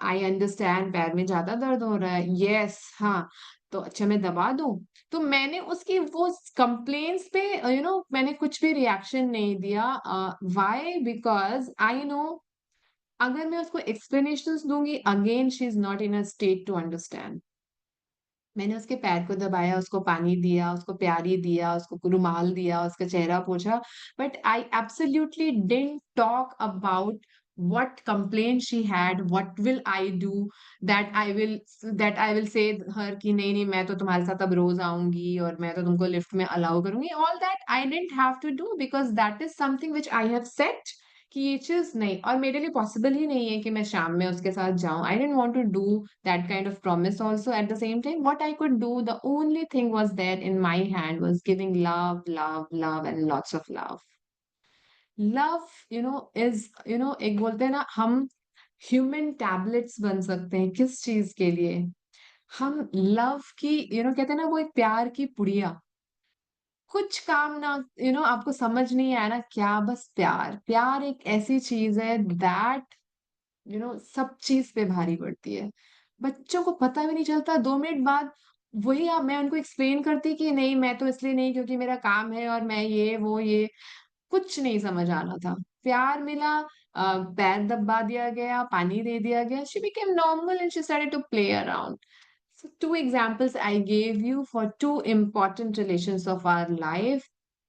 I understand पैर में ज्यादा दर्द हो रहा है। Yes, हाँ। तो अच्छा मैं दबा दूं? तो मैंने उसकी वो कंप्लेन्स पे यू नो मैंने कुछ भी रिएक्शन नहीं दिया। Why? Because I know अगर मैं उसको explanations दूंगी, again she is not in a state to understand. मैंने उसके पैर को दबाया, उसको पानी दिया, उसको प्यारी दिया, उसको रुमाल दिया, उसका चेहरा पोंछा, but I absolutely didn't talk about what complaint she had, what will I do, that I will say her कि नहीं नहीं मैं तो तुम्हारे साथ अब रोज आऊंगी और मैं तो तुमको लिफ्ट में अलाउ करूंगी। All that I didn't have to do because that is something which I have set कि ये चीज नहीं, और मेरे लिए पॉसिबल ही नहीं है कि मैं शाम में उसके साथ जाऊं। I don't want to do that kind of promise also. At the same time what I could do, the only thing was there in my hand was giving love love love and lots of love. Love you know is you know एक बोलते हैं ना हम human tablets बन सकते हैं, किस चीज के लिए? हम लव की कहते हैं ना वो एक प्यार की पुड़िया, कुछ काम ना आपको समझ नहीं आया ना क्या, बस प्यार। प्यार एक ऐसी चीज़ है दैट सब चीज़ पे भारी पड़ती है। बच्चों को पता भी नहीं चलता 2 मिनट बाद वही मैं उनको एक्सप्लेन करती कि नहीं मैं तो इसलिए नहीं क्योंकि मेरा काम है और मैं ये, वो, ये कुछ नहीं समझ आना था। प्यार मिला, पैर दबा दिया गया, पानी दे दिया गया, she became normal and she started to play around. So two examples I gave you for two important relations of our life,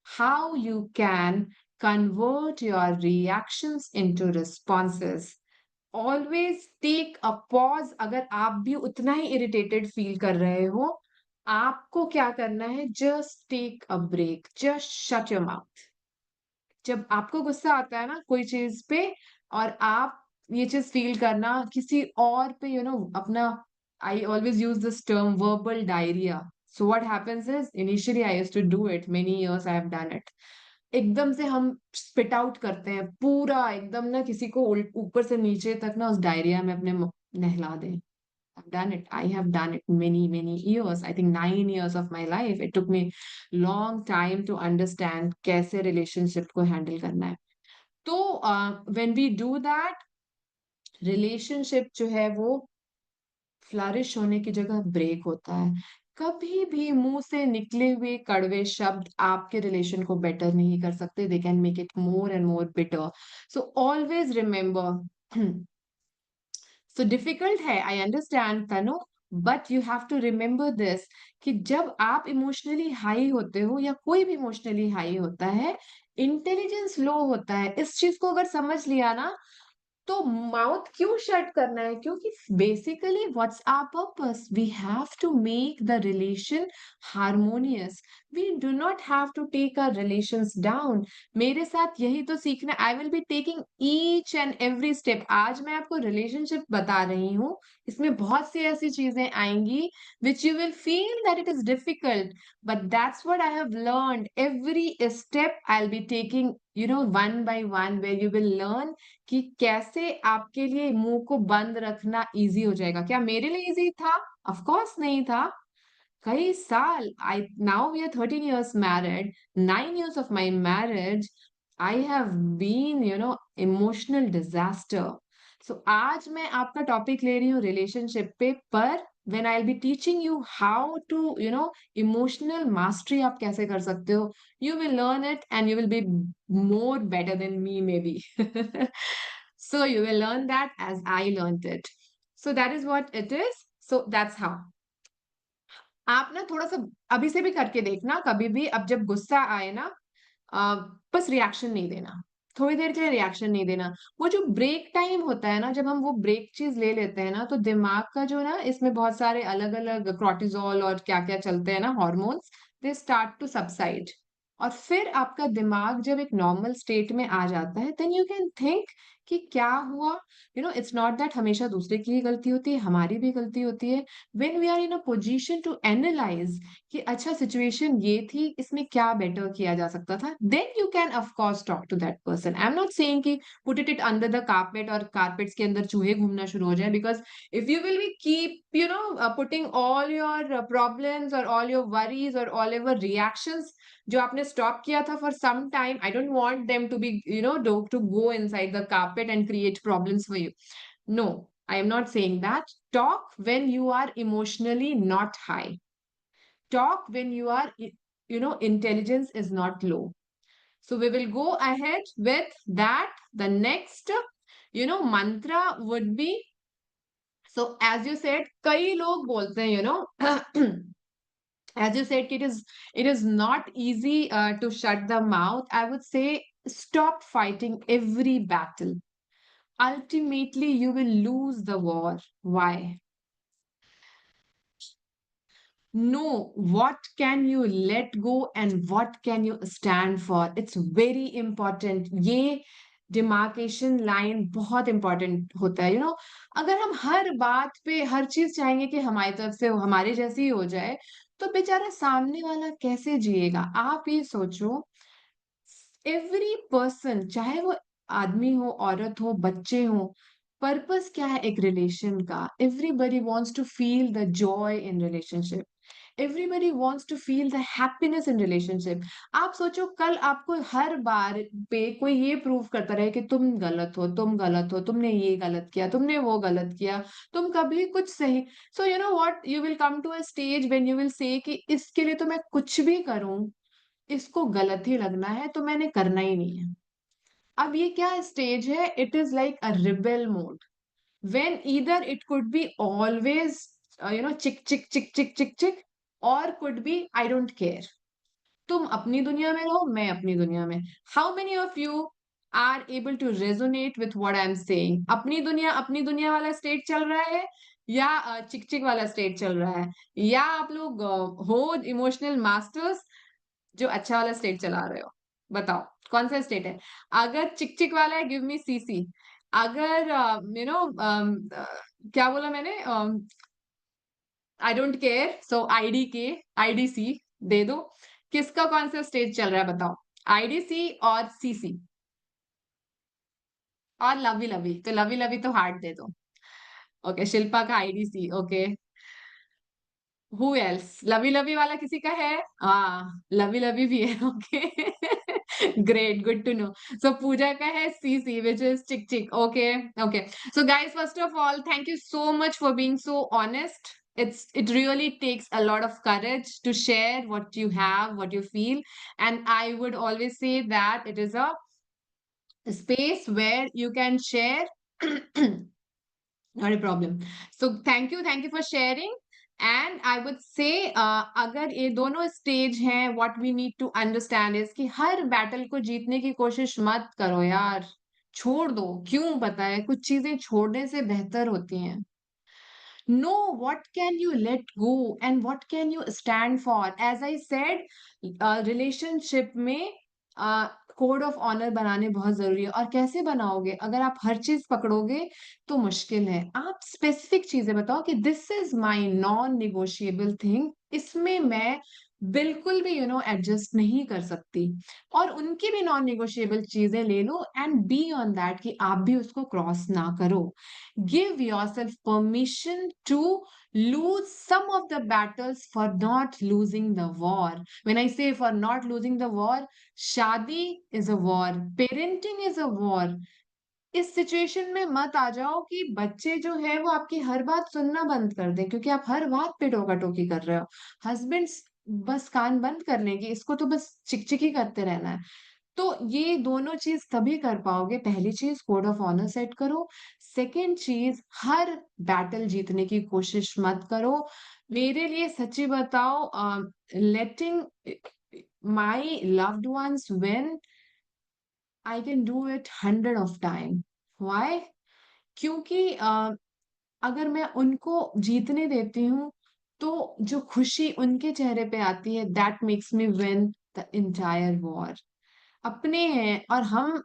how you can convert your reactions into responses. Always take a pause अगर आप भी उतना ही irritated feel कर रहे हो, आपको क्या करना है? Just take a break. Just shut your mouth. जब आपको गुस्सा आता है ना कोई चीज़ पे और आप ये चीज़ फ़ील करना किसी और पे अपना I always use this term verbal diarrhoea. So what happens is initially I used to do it, many years I have done it. एकदम से हम स्पिट आउट करते हैं पूरा एकदम ना किसी को ऊपर से नीचे तक ना उस डायरिया में अपने नहला दें। I've done it. I have done it many, many years. I think 9 years of my life. It took me long time to understand कैसे relationship को handle करना है. तो when we do that, relationship जो है वो फ्लरिश होने की जगह ब्रेक होता है। कभी भी मुँह से निकले हुए कड़वे शब्द आपके रिलेशन को बेटर नहीं कर सकते. They can make it more and more bitter. So always remember so difficult है I understand Tanu but you have to remember this कि जब आप इमोशनली हाई होते हो या कोई भी इमोशनली हाई होता है इंटेलिजेंस लो होता है इस चीज को अगर समझ लिया ना तो माउथ क्यों शट करना है क्योंकि basically what's our purpose we have to make the relation harmonious we do not have to take our relations down मेरे साथ यही तो सीखना I will be taking each and every step आज मैं आपको रिलेशनशिप बता रही हूँ इसमें बहुत सी ऐसी चीजें आएंगी which you will feel that it is difficult but that's what I have learned every step I'll be taking one by one where you will learn कि कैसे आपके लिए मुंह को बंद रखना इजी हो जाएगा क्या मेरे लिए इजी था ऑफ कोर्स नहीं था कई साल I now we are 13 years married 9 years of my marriage I have been emotional disaster so आज मैं आपका टॉपिक ले रही हूँ रिलेशनशिप पे पर when I'll be teaching you how to emotional mastery आप कैसे कर सकते हो you will learn it and you will be more better than me maybe so you will learn that as I learned it so that is what it is so that's how आप ना थोड़ा-सा अभी से भी करके देखना कभी भी अब जब गुस्सा आए ना अ, बस रिएक्शन नहीं देना। थोड़ी देर के लिए रिएक्शन नहीं देना। वो जो ब्रेक टाइम होता है ना जब हम वो ब्रेक चीज़ ले लेते हैं ना तो दिमाग का जो ना इसमें बहुत सारे अलग-अलग कॉर्टिसोल और क्या-क्या चलते हैं ना hormones they start to subside और फिर आपका दिमाग जब एक नॉर्मल स्टेट में आ जाता है देन यू कैन थिंक कि क्या हुआ इट्स नॉट दैट हमेशा दूसरे की ही गलती होती है हमारी भी गलती होती है when we are in a position to analyse कि अच्छा सिचुएशन ये थी इसमें क्या बेटर किया जा सकता था then you can of course talk to that person I am not saying कि put it under the carpet और कारपेट्स के अंदर चूहे घूमना शुरू हो जाए because if you will be keep putting all your problems or all your worries or all your reactions जो आपने स्टॉप किया था for some time I don't want them to be to go inside the carpet and create problems for you no I am not saying that talk when you are emotionally not high talk when you are intelligence is not low so we will go ahead with that the next mantra would be so as you said कई लोग बोलते हैं as you said it is not easy to shut the mouth I would say stop fighting every battle ultimately you will lose the war why know what can you let go and what can you stand for it's very important ये demarcation line बहुत important होता है अगर हम हर बात पे हर चीज चाहेंगे कि हमारी तरफ से हमारे जैसी ही हो जाए तो बेचारा सामने वाला कैसे जिएगा आप ये सोचो एवरी पर्सन चाहे वो आदमी हो औरत हो बच्चे हो पर्पस क्या है एक रिलेशन का everybody wants to feel the joy in relationship everybody wants to feel the happiness in relationship. आप सोचो कल आपको हर बार पे कोई ये प्रूव करता रहे कि तुम गलत हो, तुम गलत हो, तुमने ये गलत किया, तुमने वो गलत किया, तुम कभी कुछ सही। So you know what, you will come to a stage when you will say कि इसके लिए तो मैं कुछ भी करूं, इसको गलत ही लगना है तो मैंने करना ही नहीं है। अब ये क्या स्टेज है? It is like a rebel mode, when either it could be always chick chick chick chick chick chick, or could be I don't care। तुम अपनी दुनिया में रहो, मैं अपनी दुनिया में। How many of you are able to resonate with what I'm saying? अपनी दुनिया वाला स्टेट चल रहा है, या चिक चिक वाला स्टेट चल रहा है, या आप लोग हो इमोशनल मास्टर्स जो अच्छा वाला स्टेट चला रहे हो? बताओ कौन सा स्टेट है? अगर चिक चिक वाला है, गिव मी सीसी। अगर क्या बोला मैंने, I don't care, so ID के, आईडीसी दे दो। किसका कौन सा स्टेज चल रहा है बताओ? आईडीसी और सीसी और लवी लवी, तो लवी लवी तो हार्ट दे दो। ओके, शिल्पा का IDC. Okay, who else? Lavi Lavi वाला किसी का है? हाँ, लवी लवी भी है। Okay, great, good to know. So Pooja का है सीसी, विच इज चिक चिक। Okay, okay. So guys, first of all thank you so much for being so honest. It really takes a lot of courage to share what you have, what you feel, and I would always say that it is a space where you can share. Not a problem. So thank you for sharing. And I would say अगर ये दोनों stage हैं, what we need to understand is कि हर battle को जीतने की कोशिश मत करो यार, छोड़ दो। क्यों पता है? कुछ चीजें छोड़ने से बेहतर होती हैं। Know what can you let go and what can you stand for. As I said, relationship में कोड ऑफ ऑनर बनाने बहुत जरूरी है। और कैसे बनाओगे? अगर आप हर चीज पकड़ोगे तो मुश्किल है। आप स्पेसिफिक चीजें बताओ कि this is my non negotiable thing, इसमें मैं बिल्कुल भी एडजस्ट नहीं कर सकती। और उनकी भी नॉन निगोशिएबल चीजें ले लो एंड बी ऑन दैट कि आप भी उसको क्रॉस ना करो। Give yourself permission to lose some of the battles for not losing the war. When I say for not losing the war, शादी is a war, parenting is a war। इस situation में मत आ जाओ कि बच्चे जो है वो आपकी हर बात सुनना बंद कर दें क्योंकि आप हर बात पे टोका टोकी कर रहे हो। हस्बैंड्स बस कान बंद कर लेंगे, इसको तो बस चिक ही करते रहना है। तो ये दोनों चीज तभी कर पाओगे। पहली चीज, कोड ऑफ ऑनर सेट करो। सेकंड चीज, हर बैटल जीतने की कोशिश मत करो। मेरे लिए सच्ची बताओ, letting my loved ones win, I can do it 100 of time। Why? क्योंकि अगर मैं उनको जीतने देती हूँ तो जो खुशी उनके चेहरे पे आती है, that makes me win the entire war. अपने हैं और हम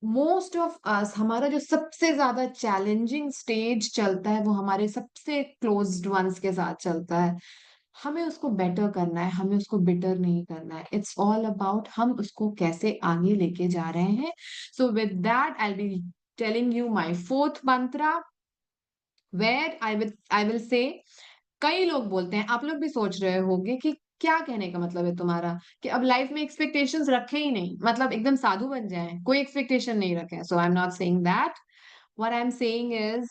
मोस्ट ऑफ अस, हमारा जो सबसे ज्यादा चैलेंजिंग स्टेज चलता है वो हमारे सबसे क्लोज्ड वंस के साथ चलता है। हमें उसको बेटर करना है, हमें उसको बिटर नहीं करना है। इट्स ऑल अबाउट हम उसको कैसे आगे लेके जा रहे हैं। So with that I be telling you my fourth mantra, where I will say. कई लोग बोलते हैं, आप लोग भी सोच रहे होंगे कि क्या कहने का मतलब है तुम्हारा, कि अब लाइफ में एक्सपेक्टेशंस रखे ही नहीं, मतलब एकदम साधु बन जाएं, कोई एक्सपेक्टेशन नहीं रखे। So I am not saying that. What I am saying is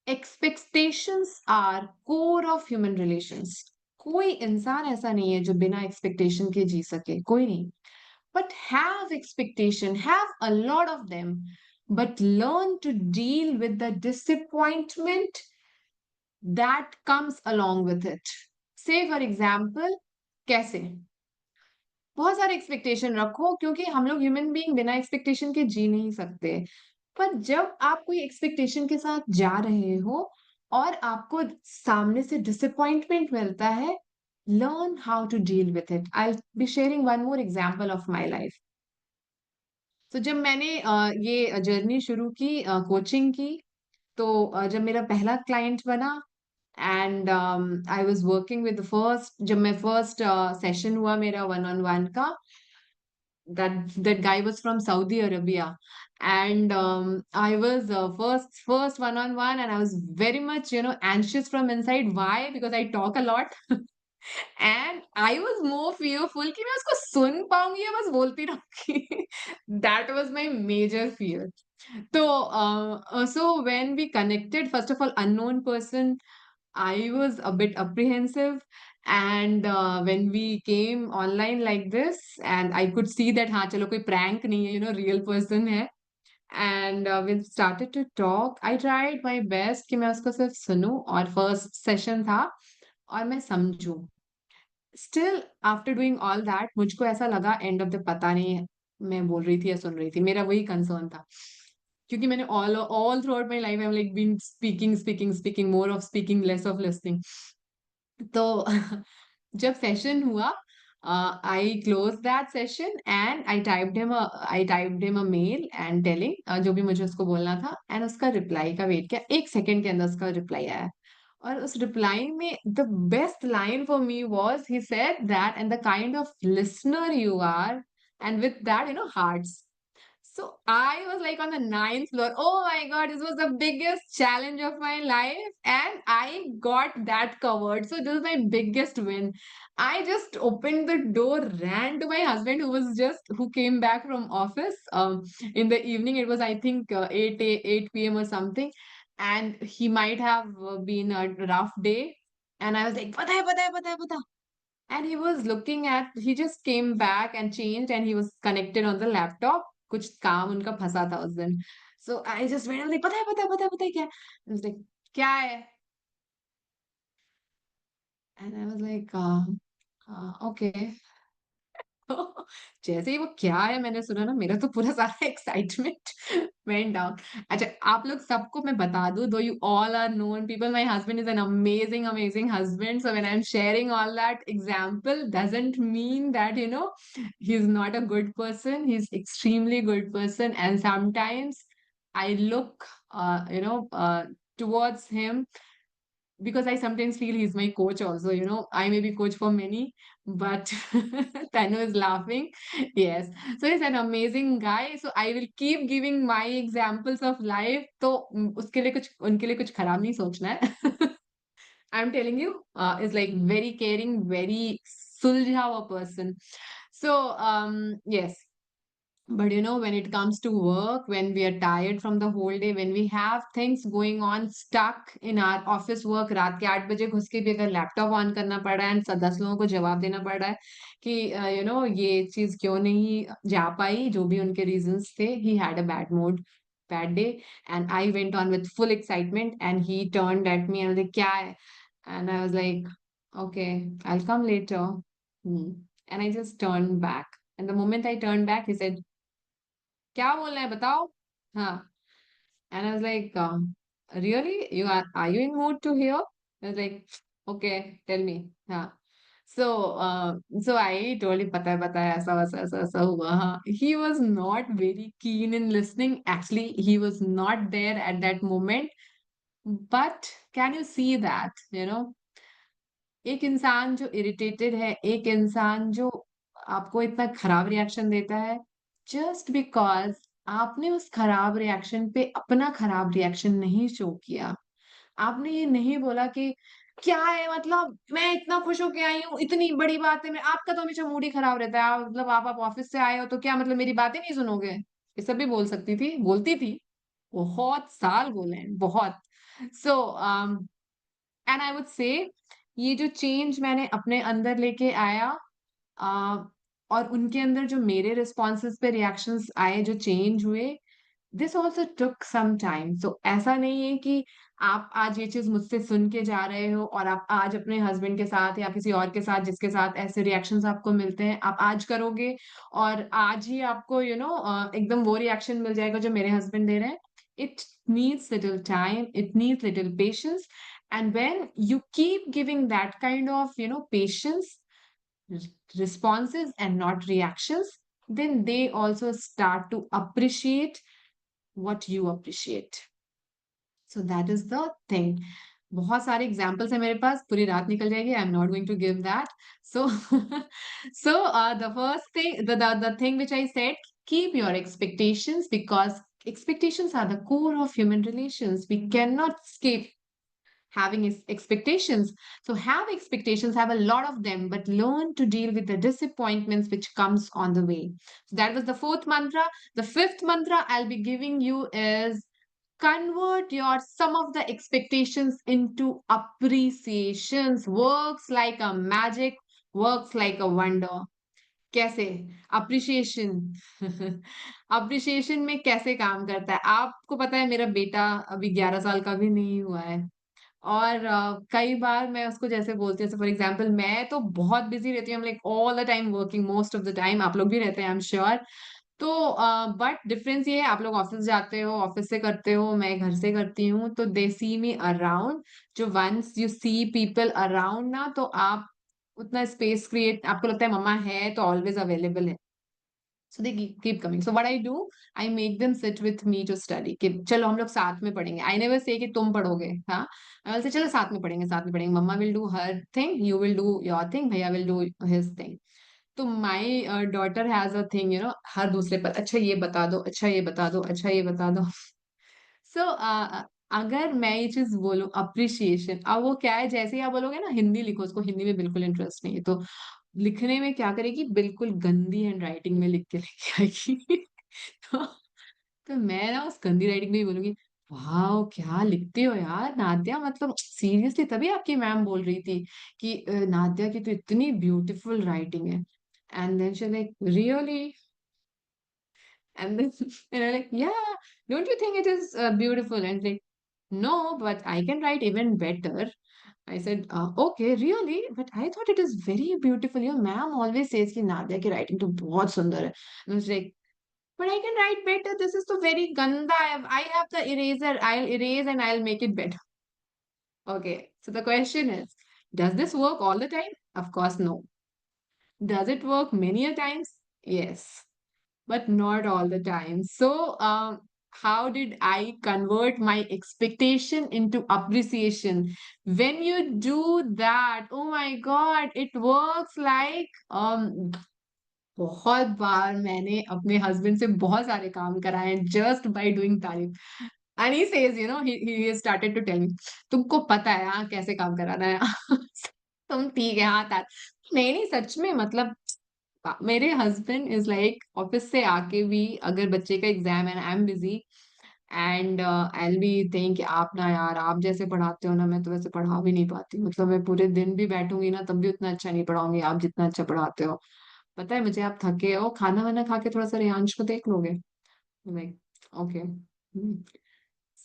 expectations are core of human relations. कोई इंसान ऐसा नहीं है जो बिना एक्सपेक्टेशन के जी सके, कोई नहीं। But have expectation, have a lot of them, but learn to deal with the disappointment that comes along with it। Say for example, कैसे? बहुत सारे एक्सपेक्टेशन रखो क्योंकि हम लोग ह्यूमन बीइंग बिना एक्सपेक्टेशन के जी नहीं सकते। पर जब आप कोई एक्सपेक्टेशन के साथ जा रहे हो और आपको सामने से डिसअपॉइंटमेंट मिलता है, learn how to deal with it. I be sharing one more example of my life. तो जब मैंने ये जर्नी शुरू की कोचिंग की, तो जब मेरा पहला क्लाइंट बना and I was working with first, जब मैं फर्स्ट सेशन हुआ मेरा वन ऑन वन का, that guy was from Saudi Arabia, and I was first one on one, and I was very much anxious from inside. Why? Because I talk a lot. And I was more fearful कि मैं उसको सुन पाऊंगी या बस बोलती रहूंगी. That was my major fear. So when we connected, first of all, unknown person, I was a bit apprehensive. And when we came online like this, and I could see that हाँ चलो कोई prank नहीं है, real person है. And we started to talk. I tried my best कि मैं उसको सिर्फ सुनूं, और first session था और मैं समझूं. Still, after doing all that, मुझको ऐसा लगा end of the पता नहीं है मैं बोल रही थी या सुन रही थी. मेरा वही concern था. क्योंकि मैंने all throughout my life, I'm like been speaking, more of speaking, less of listening. तो जब सेशन हुआ, आई close that session and I typed him a male and telling जो भी मुझे उसको बोलना था, एंड उसका रिप्लाई का वेट किया. 1 सेकंड के अंदर उसका रिप्लाई आया. और उस रिप्लाई में the best line for me was, he said that, and the kind of listener you are, and with that hearts. So I was like on the ninth floor. Oh my God, this was the biggest challenge of my life. And I got that covered. So this is my biggest win. I just opened the door, ran to my husband who came back from office in the evening. It was, I think, 8 p.m. or something. And he might have been a rough day. And I was like, "Pata hai, pata hai, pata hai, pata." And he just came back and changed, and he was connected on the laptop. कुछ काम उनका फंसा था उस दिन. So I just went, like, पता है क्या है? I was like, क्या है? And I was like, okay. जैसे ही वो क्या है मैंने सुना ना, मेरा तो पूरा सारा एक्साइटमेंट went down. अच्छा, आप लोग सबको मैं बता दूं, though you all are known people, my husband is an amazing husband. So when I'm sharing all that example, doesn't mean that he's not a good person. He's extremely good person, and sometimes I look towards him, because I sometimes feel he's my coach also. I may be coach for many, but Tanu is laughing. Yes. So he's an amazing guy. So I will keep giving my examples of life. तो उसके लिए कुछ उनके लिए कुछ खराब नहीं सोचना है. I'm telling you, is like very caring, very सुलझावा person. So yes. But when it comes to work, when we are tired from the whole day, when we have things going on stuck in our office work, रात के 8 बजे घुस के भी अगर laptop on करना पड़ रहा है, एंड 10 लोगों को जवाब देना पड़ रहा है कि ये चीज क्यों नहीं जा पाई, जो भी उनके रीजंस थे. He had a bad day. And I went on with full excitement, and he turned at me and क्या है. And I was like, okay, I'll come later. And I just turned back. And the moment I turned back, he said, क्या बोलना है बताओ. हाँ. And I was like, really? Are you in mood to hear? I was like, okay, tell me. हाँ. So, so I told him, पता है, ऐसा हुआ. हाँ. He was not very keen in listening. Actually, he was not there at that moment. But can you see that, एक इंसान जो irritated है, एक इंसान जो आपको इतना खराब रिएक्शन देता है, जस्ट बिकॉज आपने उस खराब रिएक्शन पे अपना खराब रिएक्शन नहीं शो किया. आपने ये नहीं बोला कि क्या है, मतलब मैं इतना खुश होके आई हूँ, इतनी बड़ी बात है, मैं आपका तो हमेशा मूड ही खराब रहता है, मतलब आप ऑफिस से आए हो तो क्या मतलब मेरी बातें नहीं सुनोगे. ये सब भी बोलती थी. बहुत साल बोले हैं, बहुत. So and I would say, ये जो चेंज मैंने अपने अंदर लेके आया, आ, और उनके अंदर जो मेरे रिस्पॉन्सेस पे रिएक्शंस आए, जो चेंज हुए, this also took some time. So ऐसा नहीं है कि आप आज ये चीज मुझसे सुन के जा रहे हो और आप आज अपने हस्बैंड के साथ या किसी और के साथ जिसके साथ ऐसे रिएक्शंस आपको मिलते हैं, आप आज करोगे और आज ही आपको एकदम वो रिएक्शन मिल जाएगा जो मेरे हस्बैंड दे रहे हैं. It needs little time, it needs little patience. And when you keep giving that kind of patience, responses and not reactions, then they also start to appreciate what you appreciate. So that is the thing. बहुत सारे examples है मेरे पास, पूरी रात निकल जाएगी. I am not going to give that. So the first thing, the thing which I said, keep your expectations, because expectations are the core of human relations. We cannot escape having expectations. So have expectations, have a lot of them, but learn to deal with the disappointments which comes on the way. So that was the fourth mantra. The fifth mantra I'll be giving you is convert your some of the expectations into appreciations. Works like a magic, works like a wonder. कैसे? Appreciation appreciation में कैसे काम करता है? आपको पता है मेरा बेटा अभी 11 साल का भी नहीं हुआ है। और कई बार मैं उसको जैसे बोलती हूँ, फॉर एग्जांपल मैं तो बहुत बिजी रहती हूँ, like all the time working most of the time, आप लोग भी रहते हैं आई एम श्योर। तो बट डिफरेंस ये है, आप लोग ऑफिस जाते हो, ऑफिस से करते हो, मैं घर से करती हूँ, तो दे सी मी अराउंड। जो once you see people around ना, तो आप उतना स्पेस क्रिएट, आपको लगता है मम्मा है तो ऑलवेज अवेलेबल है। So they keep coming. So what I do, I make them sit with me to study. कि चलो हम लोग साथ में पढ़ेंगे. I never say कि तुम पढ़ोगे, हाँ. I will say चलो साथ में पढ़ेंगे, साथ में पढ़ेंगे. Mama will do her thing, you will do your thing, भैया will do his thing. तो my daughter has a thing, हर दूसरे पर अच्छा ये बता दो, अच्छा ये बता दो, अच्छा ये बता दो. सो अगर मैं ये चीज बोलूं अप्रिशिएशन, अब वो क्या है, जैसे ही आप बोलोगे ना हिंदी लिखो, उसको हिंदी में बिल्कुल इंटरेस्ट नहीं है, तो लिखने में क्या करेगी, बिल्कुल गंदी हैंड राइटिंग में लिख के लेके आएगी। तो, तो मैं ना उस गंदी राइटिंग में ही बोलूंगी, वाह क्या लिखते हो यार नादिया, मतलब सीरियसली, तभी आपकी मैम बोल रही थी कि नादिया की तो इतनी ब्यूटीफुल राइटिंग है। And then she like really, and then like, yeah, don't you think it is beautiful? And like, no, but I can write even better. I said, okay, really? But I thought it is very beautiful. Your ma'am always says कि नादिया की writing तो बहुत सुंदर है. And I was like, but I can write better. This is so very ganda. I have the eraser. I'll erase and I'll make it better. Okay. So the question is, does this work all the time? Of course, no. Does it work many a times? Yes, but not all the time. So, how did I convert my expectation into appreciation? When you do that, oh my God, it works like बहुत बार मैंने अपने husband से बहुत सारे काम कराए हैं just by doing तारीफ। And he says he started to tell me, तुमको पता है हाँ कैसे काम कराना है। तुम ठीक है हाँ तार, नहीं नहीं सच में, मतलब मेरे हस्बैंड इज लाइक ऑफिस से आके भी अगर बच्चे का एग्जाम है, I am busy and I B think आप ना यार, आप जैसे पढ़ाते हो ना, मैं तो वैसे पढ़ा भी नहीं पाती, मतलब मैं पूरे दिन भी बैठूंगी ना तब भी उतना अच्छा नहीं पढ़ाऊंगी आप जितना अच्छा पढ़ाते हो। पता है मुझे आप थके हो, खाना वाना खा के थोड़ा सा रेयांश को देख लोगे? Like okay.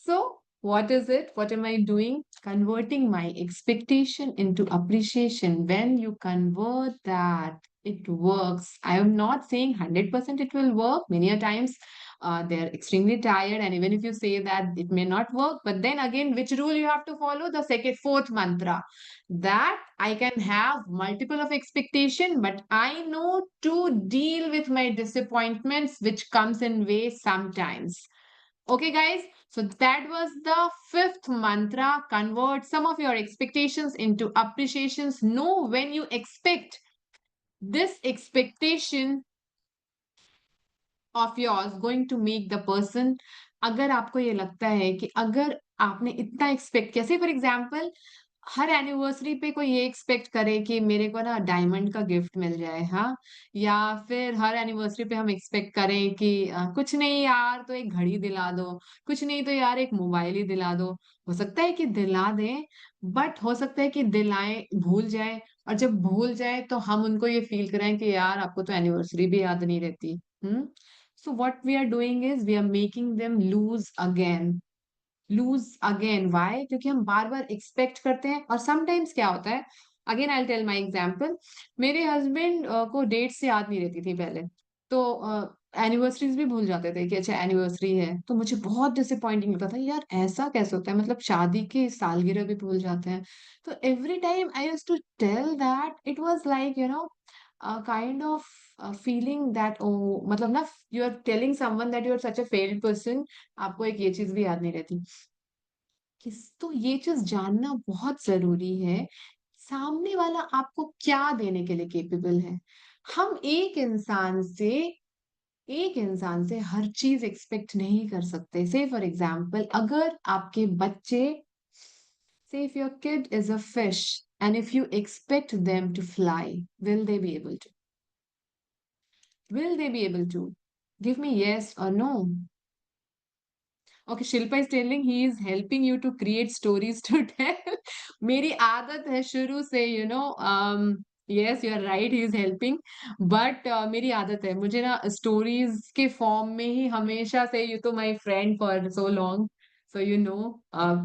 So, what is it? What am I doing? Converting my expectation into appreciation. When you convert that, it works. I am not saying 100% it will work. Many a times they're extremely tired, and even if you say that it may not work, but then again, which rule you have to follow? The second, fourth mantra, that I can have multiple of expectation, but I know to deal with my disappointments, which comes in ways sometimes. Okay, guys, so that was the fifth mantra. Convert some of your expectations into appreciations. Know when you expect this expectation of yours going to make the person. अगर आपको ये लगता है कि अगर आपने इतना expect किया, फॉर एग्जाम्पल हर एनिवर्सरी पे कोई ये एक्सपेक्ट करे कि मेरे को ना डायमंड का गिफ्ट मिल जाए, हाँ, या फिर हर एनिवर्सरी पे हम एक्सपेक्ट करें कि कुछ नहीं यार तो एक घड़ी दिला दो, कुछ नहीं तो यार एक मोबाइल ही दिला दो। हो सकता है कि दिला दें, बट हो सकता है कि दिलाएं भूल जाए, और जब भूल जाए तो हम उनको ये फील कराएं कि यार आपको तो एनिवर्सरी भी याद नहीं रहती। Hmm. So what we are doing is we are making them lose again. Why? क्योंकि हम बार बार एक्सपेक्ट करते हैं, और समटाइम्स क्या होता है, again I tell my example, मेरे हस्बैंड को डेट्स याद नहीं रहती थी पहले, तो एनिवर्सरीज भी भूल जाते थे कि अच्छा एनिवर्सरी है, तो मुझे बहुत डिसअपॉइंटिंग लगता था, यार ऐसा कैसे होता है, मतलब शादी की सालगिरह भी भूल जाते हैं। तो every time I used to tell that it was like kind of feeling that oh, मतलब ना, you are telling someone that you are such a failed person, आपको एक ये चीज भी याद नहीं रहती। तो ये चीज जानना बहुत जरूरी है, सामने वाला आपको क्या देने के लिए केपेबल है। हम एक इंसान से हर चीज एक्सपेक्ट नहीं कर सकते। से फॉर एग्जाम्पल अगर आपके बच्चे Say if your kid is a fish and if you expect them to fly, will they be able to? Will they be able to? Give me yes or no. Okay, Shilpa is telling he is helping you to create stories to tell. मेरी आदत है शुरू से, yes, you are right, he is helping. But मेरी आदत है, मुझे ना stories के form में ही हमेशा से, you तो my friend for so long. So,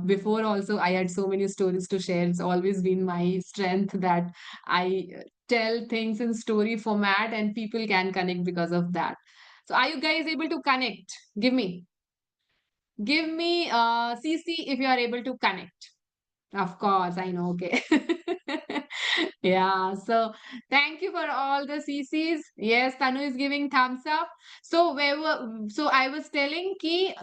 before also I had so many stories to share. It's always been my strength that I tell things in story format and people can connect because of that. So, are you guys able to connect? Give me. Give me CC if you are able to connect. Of course, I know. Okay. Yeah. So thank you for all the CCs. Yes, Tanu is giving thumbs up. So I was telling कि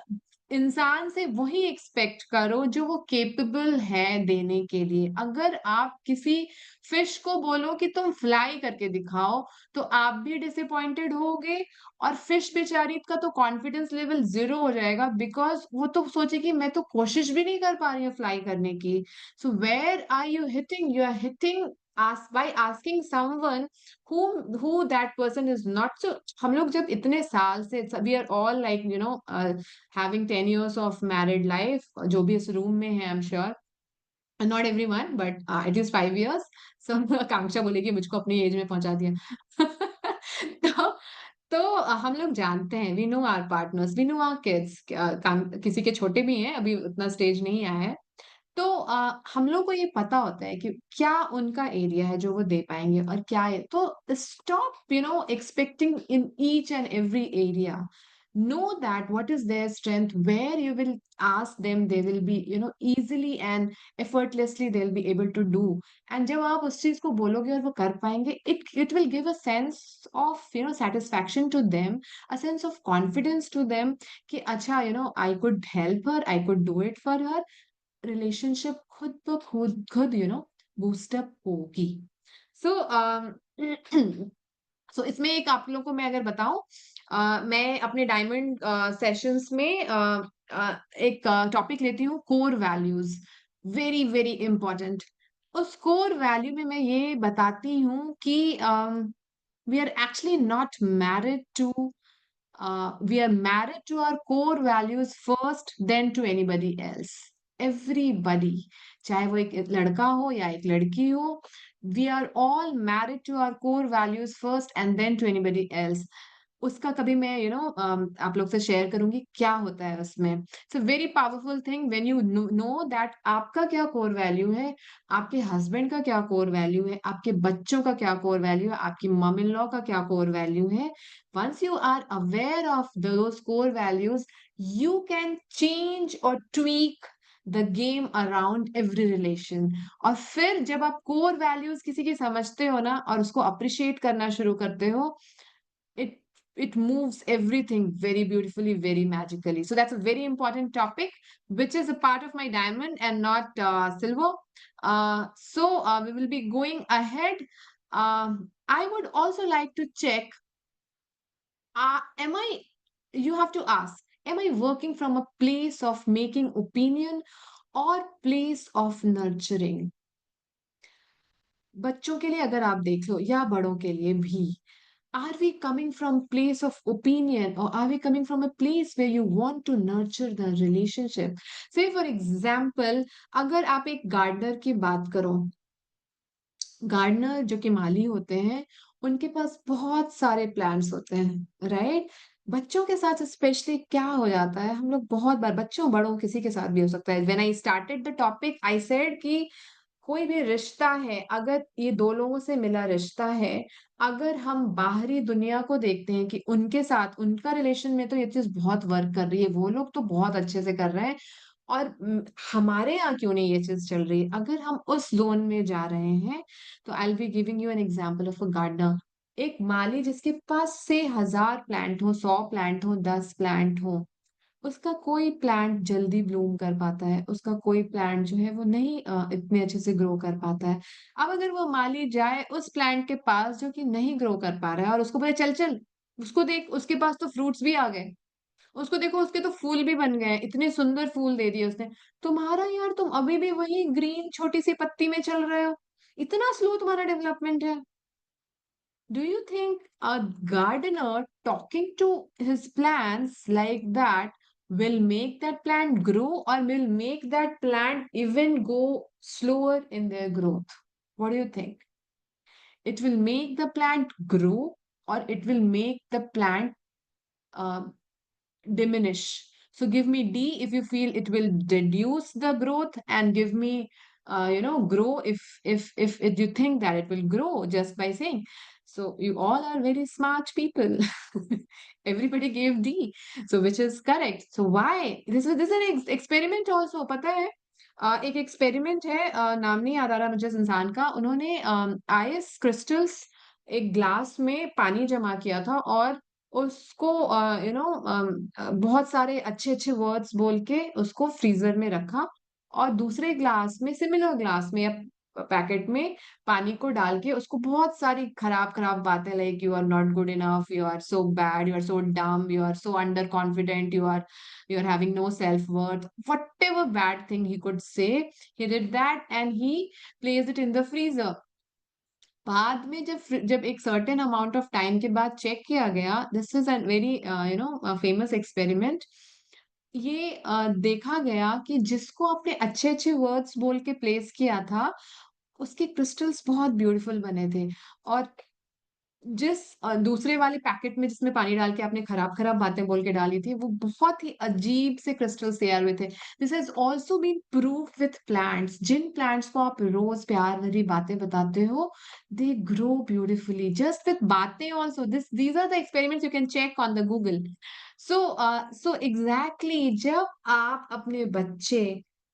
इंसान से वही expect करो जो वो capable है देने के लिए। अगर आप किसी फिश को बोलो कि तुम फ्लाई करके दिखाओ, तो आप भी डिसअपॉइंटेड होगे और फिश बेचारी का तो कॉन्फिडेंस लेवल 0 हो जाएगा बिकॉज़ वो तो सोचेगी मैं तो कोशिश भी नहीं कर पा रही हूँ फ्लाई करने की। So where are you hitting? You are hitting by asking someone who that person is not. So हम लोग जब इतने साल से we are all like having 10 years of married life, जो भी इस रूम में है, I'm sure not everyone but at least 5 years. So आकांक्षा बोलेगी मुझको अपनी एज में पहुंचा दिया। तो हम लोग जानते हैं, we know our partners, we know our kids. किसी के छोटे भी हैं, अभी उतना स्टेज नहीं आया है। तो हम लोग को ये पता होता है कि क्या उनका एरिया है जो वो दे पाएंगे और क्या है। तो stop expecting in each and every area. know that what is their strength, where you will ask them, they will be easily and effortlessly they'll be able to do. And जब आप उस चीज को बोलोगे और वो कर पाएंगे, it will give a sense of satisfaction to them, a sense of confidence to them कि अच्छा I could help her, I could do it for her. Relationship खुद ब खुद बूस्ट अप होगी। सो सो इसमें एक आप लोगों को मैं अगर बताऊं, मैं अपने डायमंड सेशंस में एक टॉपिक लेती हूँ, core values. Very very important. उस कोर वैल्यू में मैं ये बताती हूँ कि we are actually not married to we are married to our core values first, then to anybody else. Everybody, चाहे वो एक लड़का हो या एक लड़की हो, we are all married to our core values first and then to anybody else. उसका कभी मैं आप लोग से शेयर करूंगी क्या होता है उसमें। It's a very powerful thing when you know that आपका क्या कोर वैल्यू है, आपके हस्बैंड का क्या कोर वैल्यू है, आपके बच्चों का क्या कोर वैल्यू है, आपकी मम इन लॉ का क्या कोर वैल्यू है। once you are aware of those core values, you can change or tweak the game around every relation. और फिर जब आप कोर वैल्यूज किसी की समझते हो ना और उसको अप्रिशिएट करना शुरू करते हो, it it moves everything very beautifully, very magically. So that's a very important topic, which is a part of my diamond and not silver. We will be going ahead. I would also like to check, am I, you have to ask, am I working from a place of making opinion or place of nurturing? बच्चों के लिए अगर आप देख लो या बड़ों के लिए भी, are we coming from place of opinion or are we coming from a place where you want to nurture the relationship? Say for example, अगर आप एक गार्डनर की बात करो, गार्डनर जो कि माली होते हैं, उनके पास बहुत सारे प्लांट्स होते हैं, राइट? बच्चों के साथ स्पेशली क्या हो जाता है, हम लोग बहुत बार, बच्चों बड़ों किसी के साथ भी हो सकता है। When I started the topic I said कि कोई भी रिश्ता है, अगर ये 2 लोगों से मिला रिश्ता है, अगर हम बाहरी दुनिया को देखते हैं कि उनके साथ उनका रिलेशन में तो ये चीज़ बहुत वर्क कर रही है, वो लोग तो बहुत अच्छे से कर रहे हैं और हमारे यहाँ क्यों नहीं ये चीज़ चल रही है? अगर हम उस ज़ोन में जा रहे हैं, तो I will be giving you an example of a gardener. एक माली जिसके पास से 1000 प्लांट हो, 100 प्लांट हो, 10 प्लांट हो, उसका कोई प्लांट जल्दी ब्लूम कर पाता है, उसका कोई प्लांट जो है वो नहीं इतने अच्छे से ग्रो कर पाता है। अब अगर वो माली जाए उस प्लांट के पास जो कि नहीं ग्रो कर पा रहा है और उसको बोले चल चल, उसको देख उसके पास तो फ्रूट्स भी आ गए, उसको देखो उसके तो फूल भी बन गए हैं, इतने सुंदर फूल दे दिए उसने। तुम्हारा यार तुम अभी भी वही ग्रीन छोटी सी पत्ती में चल रहे हो। इतना स्लो तुम्हारा डेवलपमेंट है। Do you think a gardener talking to his plants like that will make that plant grow or will make that plant even go slower in their growth? What do you think? It will make the plant grow or it will make the plant uh, diminish. So give me D if you feel it will reduce the growth, and give me grow if you think that it will grow just by saying. So you all are very smart people. Everybody gave D, so which is correct. So why this is an experiment also, पता है? एक experiment है, नाम नहीं याद आ रहा मुझे इस इंसान का। उन्होंने आइस क्रिस्टल्स एक ग्लास में पानी जमा किया था और उसको बहुत सारे अच्छे-अच्छे वर्ड्स बोल के उसको फ्रीज़र में रखा और दूसरे ग्लास में सिमिलर ग्लास में या पैकेट में पानी को डाल के उसको बहुत सारी खराब-खराब बातें like you are not good enough, you are so bad, you are so dumb, you are so under confident, you are having no self-worth, whatever bad thing he could say, he did that and he placed it in the freezer. बाद में जब एक certain amount of time के बाद check किया गया, this is a very famous experiment. ये देखा गया कि जिसको आपने अच्छे अच्छे वर्ड्स बोल के प्लेस किया था, उसके क्रिस्टल्स बहुत ब्यूटीफुल बने थे। और जिस दूसरे वाले पैकेट में जिसमें पानी डाल के आपने खराब-खराब बातें बोल के डाली थी, वो बहुत ही अजीब से क्रिस्टल्स तैयार हुए थे। This has also been proved with plants. जिन प्लांट्स को आप रोज़ प्यार भरी बातें बताते हो, they grow beautifully just with बातें also. These are the experiments you can check on the Google. So exactly जब आप अपने बच्चे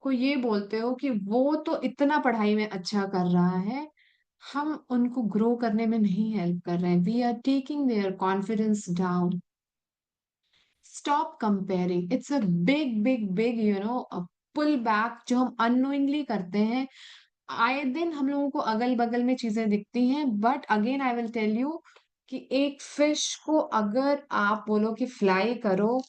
को ये बोलते हो कि वो तो इतना पढ़ाई में अच्छा कर रहा है, हम उनको ग्रो करने में नहीं हेल्प कर रहे हैं। We are taking their confidence down. Stop comparing. It's a big pull back जो हम अननोइंगली करते हैं। आए दिन हम लोगों को अगल-बगल में चीजें दिखती हैं, but again I will tell you कि एक फिश को अगर आप बोलो कि फ्लाई करो,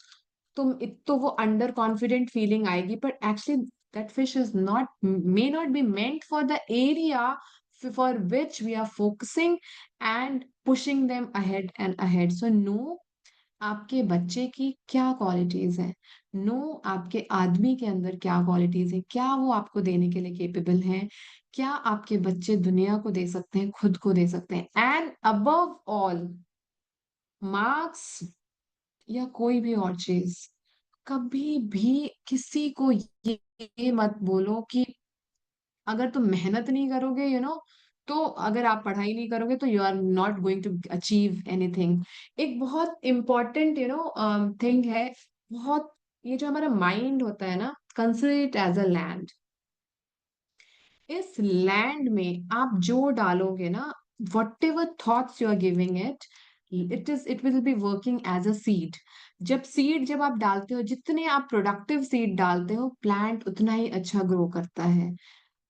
तो वो अंडर कॉन्फिडेंट फीलिंग आएगी, but actually that fish is not may not be meant for the area for which we are focusing and pushing them ahead and ahead. So no, आपके बच्चे की क्या क्वालिटीज हैं, no आपके आदमी के अंदर क्या क्वालिटीज हैं, क्या वो आपको देने के लिए केपेबल हैं, क्या आपके बच्चे दुनिया को दे सकते हैं, खुद को दे सकते हैं। एंड अबव ऑल, मार्क्स या कोई भी और चीज, कभी भी किसी को ये मत बोलो कि अगर तुम मेहनत नहीं करोगे, तो अगर आप पढ़ाई नहीं करोगे तो you are not going to achieve anything. एक बहुत इंपॉर्टेंट थिंग है, बहुत, ये जो हमारा माइंड होता है ना, consider it as a land. इस लैंड में आप जो डालोगे ना, whatever thoughts you are giving it, it will be working as a seed. जब आप डालते हो, जितने आप प्रोडक्टिव सीड डालते हो, प्लांट उतना ही अच्छा ग्रो करता है।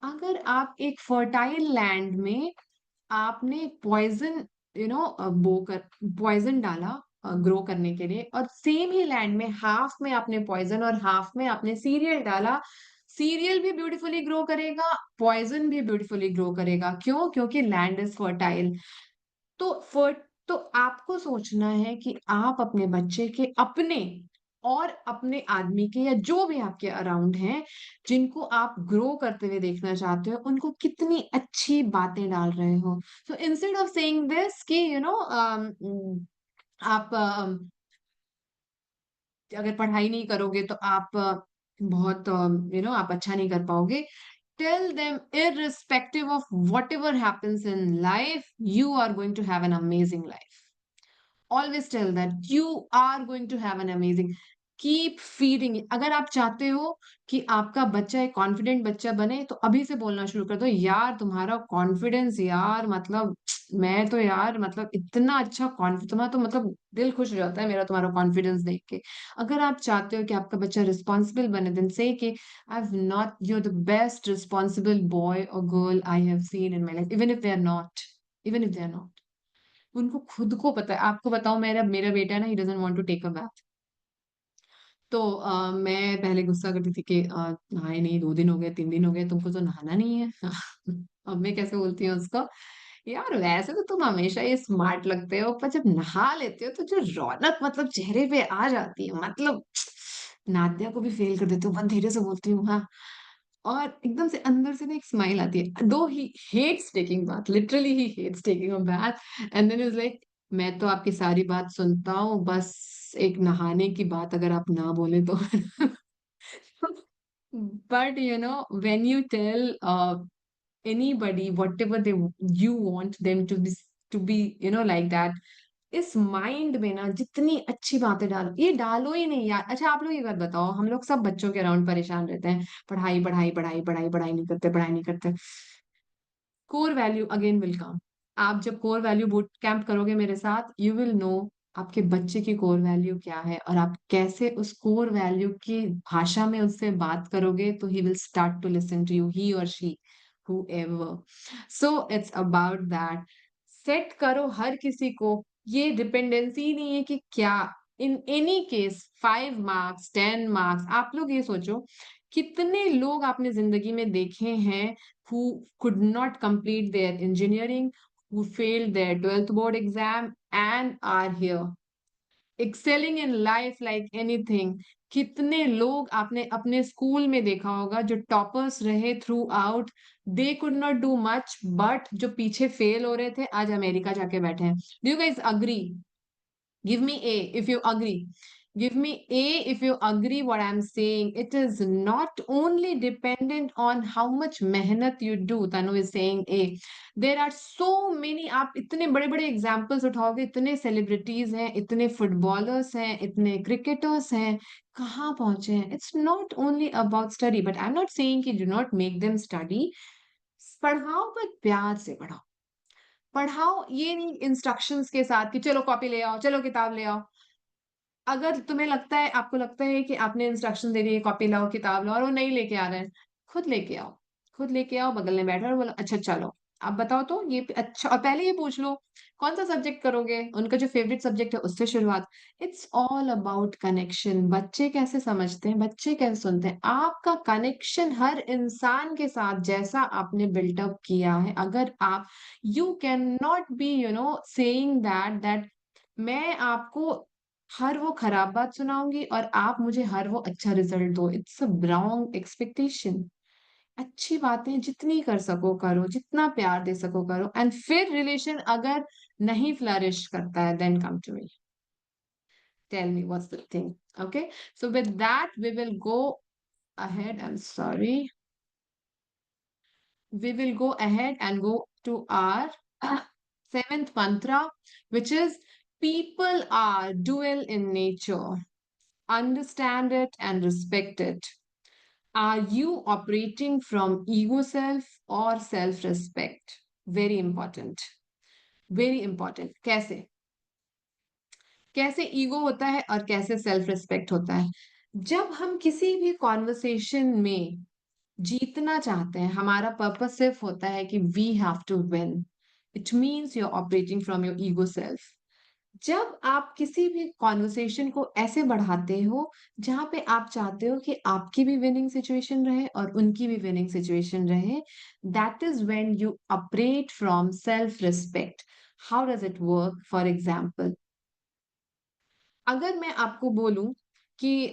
अगर आप एक फर्टाइल लैंड में आपने पॉइजन बोकर पॉइजन डाला ग्रो करने के लिए, और सेम ही लैंड में हाफ में आपने पॉइजन और हाफ में आपने सीरियल डाला, सीरियल भी ब्यूटीफुली ग्रो करेगा, पॉइजन भी ब्यूटीफुली ग्रो करेगा। क्यों? क्योंकि लैंड इज फर्टाइल। तो फर्ट तो आपको सोचना है कि आप अपने बच्चे के अपने और अपने आदमी के या जो भी आपके अराउंड हैं, जिनको आप ग्रो करते हुए देखना चाहते हो, उनको कितनी अच्छी बातें डाल रहे हो। So instead of saying this कि आप अगर पढ़ाई नहीं करोगे तो आप बहुत आप अच्छा नहीं कर पाओगे। Tell them, irrespective of whatever happens in life, you are going to have an amazing life. Always tell that you are going to have an amazing, keep feeding. अगर आप चाहते हो कि आपका बच्चा एक कॉन्फिडेंट बच्चा बने, तो अभी से बोलना शुरू कर दो, यार तुम्हारा कॉन्फिडेंस, यार मतलब मैं तो यार मतलब इतना अच्छा कॉन्फिडेंस, तुम्हारा तो मतलब दिल खुश हो जाता है मेरा तुम्हारा कॉन्फिडेंस देख के। अगर आप चाहते हो कि आपका बच्चा रिस्पॉन्सिबल बने, देन से कि I have not, you are the best responsible boy और girl I have seen in my life, even if they are not, even if they are not. उनको खुद को पता है। आपको बताऊं, मेरा मेरा बेटा ना, he doesn't want to take a bath. तो मैं पहले गुस्सा करती थी कि नहाए नहीं, 2 दिन हो गए, 3 दिन हो गए, तुमको तो नहाना नहीं है। अब मैं कैसे बोलती हूँ उसको, यार वैसे तो तुम हमेशा ही स्मार्ट लगते हो, पर जब नहा लेते हो तो जो रौनक मतलब चेहरे पे आ जाती है, मतलब नादिया को भी फेल कर देते हो, बहुत धीरे से बोलती हूँ, हाँ। और एकदम से अंदर से ना एक स्माइल आती है, दो he hates taking bath, literally he hates taking a bath, and then is like, मैं तो आपकी सारी बात सुनता हूँ, बस एक नहाने की बात अगर आप ना बोले तो। But you know, when you tell anybody whatever you want them to be, like that, इस माइंड में ना जितनी अच्छी बातें डालो, ये डालो ही नहीं यार। अच्छा आप लोग ये बात बताओ, हम लोग सब बच्चों के अराउंड परेशान रहते हैं, पढ़ाई पढ़ाई पढ़ाई पढ़ाई पढ़ाई नहीं करते, पढ़ाई नहीं करते। Core value again will come. आप जब कोर वैल्यू बूट कैंप करोगे मेरे साथ, यू विल नो आपके बच्चे की कोर वैल्यू क्या है, और आप कैसे उस कोर वैल्यू की भाषा में उससे बात करोगे, तो he will start to listen to you, he और she, whoever. So it's about that. Set करो हर किसी को। ये डिपेंडेंसी नहीं है कि क्या, in any case 5 marks 10 marks, आप लोग ये सोचो कितने लोग आपने जिंदगी में देखे हैं who could not complete their engineering, who failed their 12th board exam and are here excelling in life like anything। कितने लोग आपने अपने स्कूल में देखा होगा जो टॉपर्स रहे through out, they could not do much, but जो पीछे फेल हो रहे थे आज अमेरिका जाके बैठे हैं। Do you guys agree? Give me A if you agree. Give me A if you agree what I'm saying. It is not only dependent on how much mehnat you do. Tanu is saying A. There are so many, आप इतने बड़े बड़े examples उठाओगे, इतने celebrities हैं, इतने footballers हैं, इतने cricketers हैं, कहाँ पहुंचे हैं। It's not only about study, but I am not saying कि do not make them study. पढ़ाओ पर प्यार से पढ़ाओ। पढ़ाओ ये नहीं इंस्ट्रक्शंस के साथ कि चलो कॉपी ले आओ, चलो किताब ले आओ। अगर तुम्हें लगता है, आपको लगता है कि आपने इंस्ट्रक्शन दे दी है, कॉपी लाओ, किताब लाओ, और वो नहीं लेके आ रहे हैं, खुद लेके आओ। खुद लेके आओ, बगल में बैठो और बोलो, अच्छा चलो, आप बताओ तो ये अच्छा, और पहले ये पूछ लो कौन सा सब्जेक्ट करोगे, उनका जो फेवरेट सब्जेक्ट है उससे शुरुआत। It's all about connection. बच्चे कैसे समझते हैं, बच्चे कैसे सुनते हैं, आपका कनेक्शन हर इंसान के साथ जैसा आपने बिल्टअप किया है, अगर आप, you can not be saying that मैं आपको हर वो खराब बात सुनाऊंगी और आप मुझे हर वो अच्छा रिजल्ट दो। It's a wrong expectation. अच्छी बातें जितनी कर सको करो, जितना प्यार दे सको करो, एंड फिर रिलेशन अगर नहीं फ्लरिश करता है, then come to me, tell me what's the thing. Okay, so with that we will go ahead, I'm sorry, we will go ahead and go to our seventh mantra, which is, people are dual in nature. Understand it and respect it. Are you operating from ego self or self respect? Very important. Very important. कैसे? कैसे ego होता है और कैसे self respect होता है? जब हम किसी भी कॉन्वर्सेशन में जीतना चाहते हैं, हमारा पर्पस सिर्फ होता है कि we have to win, it means you are operating from your ego self. जब आप किसी भी कॉन्वर्सेशन को ऐसे बढ़ाते हो जहां पे आप चाहते हो कि आपकी भी विनिंग सिचुएशन रहे और उनकी भी विनिंग सिचुएशन रहे, that is when you operate from self respect. How does it work? For example, अगर मैं आपको बोलूं कि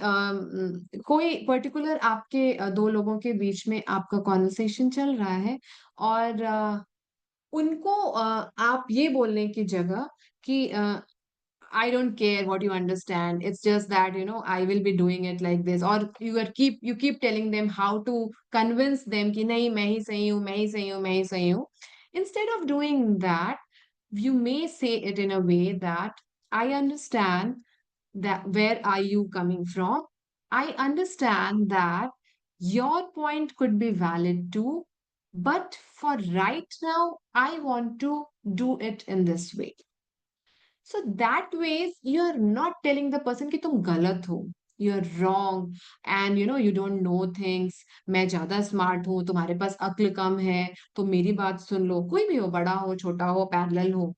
कोई पर्टिकुलर आपके दो लोगों के बीच में आपका कॉन्वर्सेशन चल रहा है, और उनको आप ये बोलने की जगह कि I don't care what you understand. It's just that, I will be doing it like this. Or you keep telling them how to convince them कि नहीं मैं ही सही हूँ, मैं ही सही हूँ, मैं ही सही हूँ. Instead of doing that, you may say it in a way that I understand that where are you coming from? I understand that your point could be valid too, but for right now, I want to do it in this way. So that ways you're not telling the person कि तुम गलत हो, you're wrong, and you don't know things, मैं ज्यादा smart हूँ, तुम्हारे पास अक्ल कम है, तो मेरी बात सुन लो। कोई भी हो, बड़ा हो, छोटा हो, पैरेलल हो,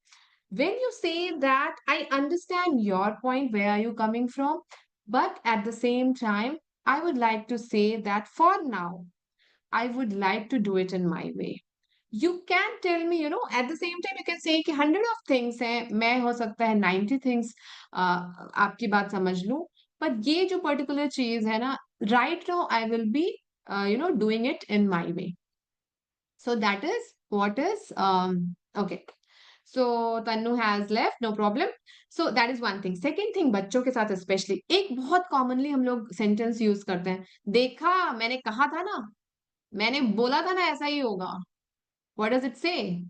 when you say that I understand your point, where are you coming from, But at the same time, I would like to say that for now, I would like to do it in my way. You can tell me, at the same time, you can say कि 100 of things हैं, मैं हो सकता है 90 things आपकी बात समझ लूँ, पर ये जो पर्टिकुलर चीज़ है ना, right now I will be, doing it in my way. So that is what is, okay. So Tanu has left, no problem. So that is one thing. Second thing, बच्चों के साथ स्पेशली एक बहुत commonly हम लोग sentence use करते हैं, देखा मैंने कहा था ना, मैंने बोला था ना ऐसा ही होगा. What does it say?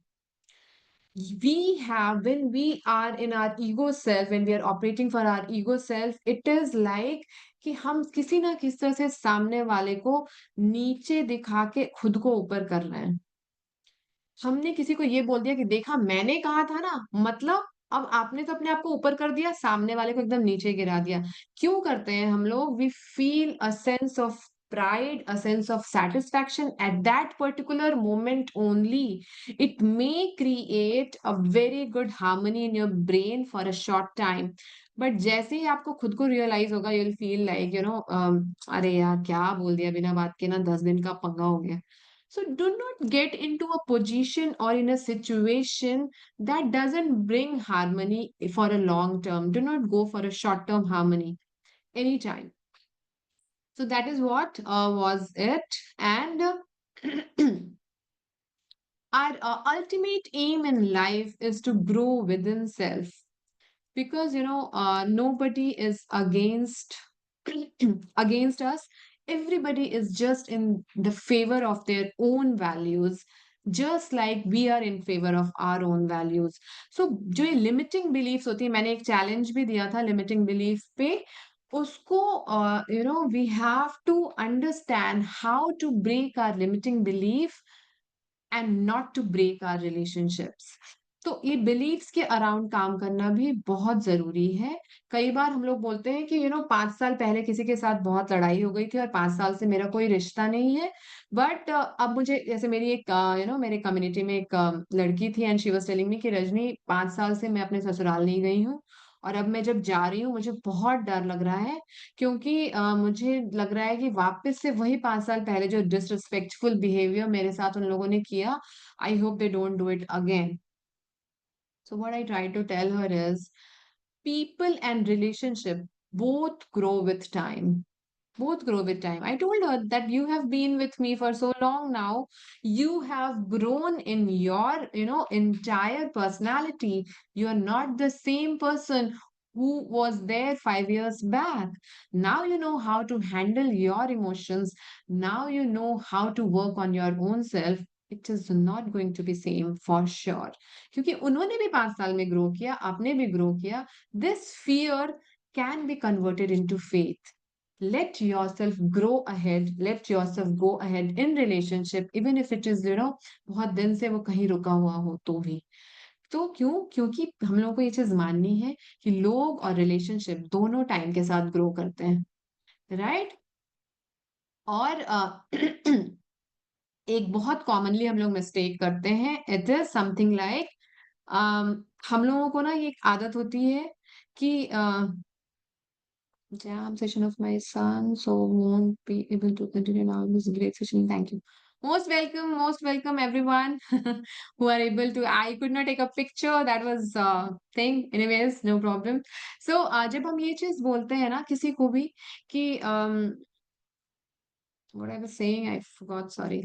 We have, when we are in our ego self, when we are operating for our ego self, it is like कि हम किसी ना किसी तरह से सामने वाले को नीचे दिखा के खुद को ऊपर कर रहे हैं. हमने किसी को ये बोल दिया कि देखा मैंने कहा था ना, मतलब अब आपने तो अपने आप को ऊपर कर दिया, सामने वाले को एकदम नीचे गिरा दिया. क्यों करते हैं हम लोग? We feel a sense of pride, a sense of satisfaction at that particular moment only. It may create a very good harmony in your brain for a short time. But जैसे ही आपको खुद को रियलाइज होगा, you'll feel like, अरे यार क्या बोल दिया बिना बात के ना, 10 दिन का पंगा हो गया. So do not get into a position or in a situation that doesn't bring harmony for a long term. Do not go for a short term harmony anytime. So that is what was it. And our ultimate aim in life is to grow within self, because nobody is against against us. Everybody is just in the favor of their own values, just like we are in favor of our own values. So जो ये limiting beliefs होती है, मैंने एक challenge भी दिया था limiting belief पे, उसको we have to understand how to break our limiting belief and not to break our relationships. तो ये बिलीव्स के अराउंड काम करना भी बहुत जरूरी है. कई बार हम लोग बोलते हैं कि 5 साल पहले किसी के साथ बहुत लड़ाई हो गई थी और 5 साल से मेरा कोई रिश्ता नहीं है. बट अब मुझे, जैसे मेरी एक मेरे कम्युनिटी में एक लड़की थी, and she was telling me कि रजनी, 5 साल से मैं अपने ससुराल नहीं गई हूँ, और अब मैं जब जा रही हूँ मुझे बहुत डर लग रहा है, क्योंकि मुझे लग रहा है कि वापस से वही 5 साल पहले जो डिसरिस्पेक्टफुल बिहेवियर मेरे साथ उन लोगों ने किया, I hope they don't do it again. So what I try to tell her is, people and relationship both grow with time. Both grow with time. I told her that you have been with me for so long now. You have grown in your, entire personality. You are not the same person who was there 5 years back. Now you know how to handle your emotions. Now you know how to work on your own self. It is not going to be same for sure. क्योंकि उन्होंने भी 5 साल में grow किया, आपने भी grow किया. This fear can be converted into faith. Let yourself grow ahead, let yourself go ahead in relationship, even if it is, बहुत दिन से वो कहीं रुका हुआ हो तो भी. तो क्यों? क्योंकि हम लोगों को ये चीज माननी है कि लोग और रिलेशनशिप दोनों टाइम के साथ ग्रो करते हैं, राइट? और एक बहुत कॉमनली हम लोग मिस्टेक करते हैं, इट इज समथिंग लाइक, हम लोगों को ना ये एक आदत होती है कि jam session of my son, so won't be able to continue now. It was a great session. Thank you. Most welcome, everyone who are able to. I could not take a picture. That was thing. Anyways, no problem. So जब हम ये चीज बोलते हैं ना किसी को भी कि what I was saying, I forgot. Sorry.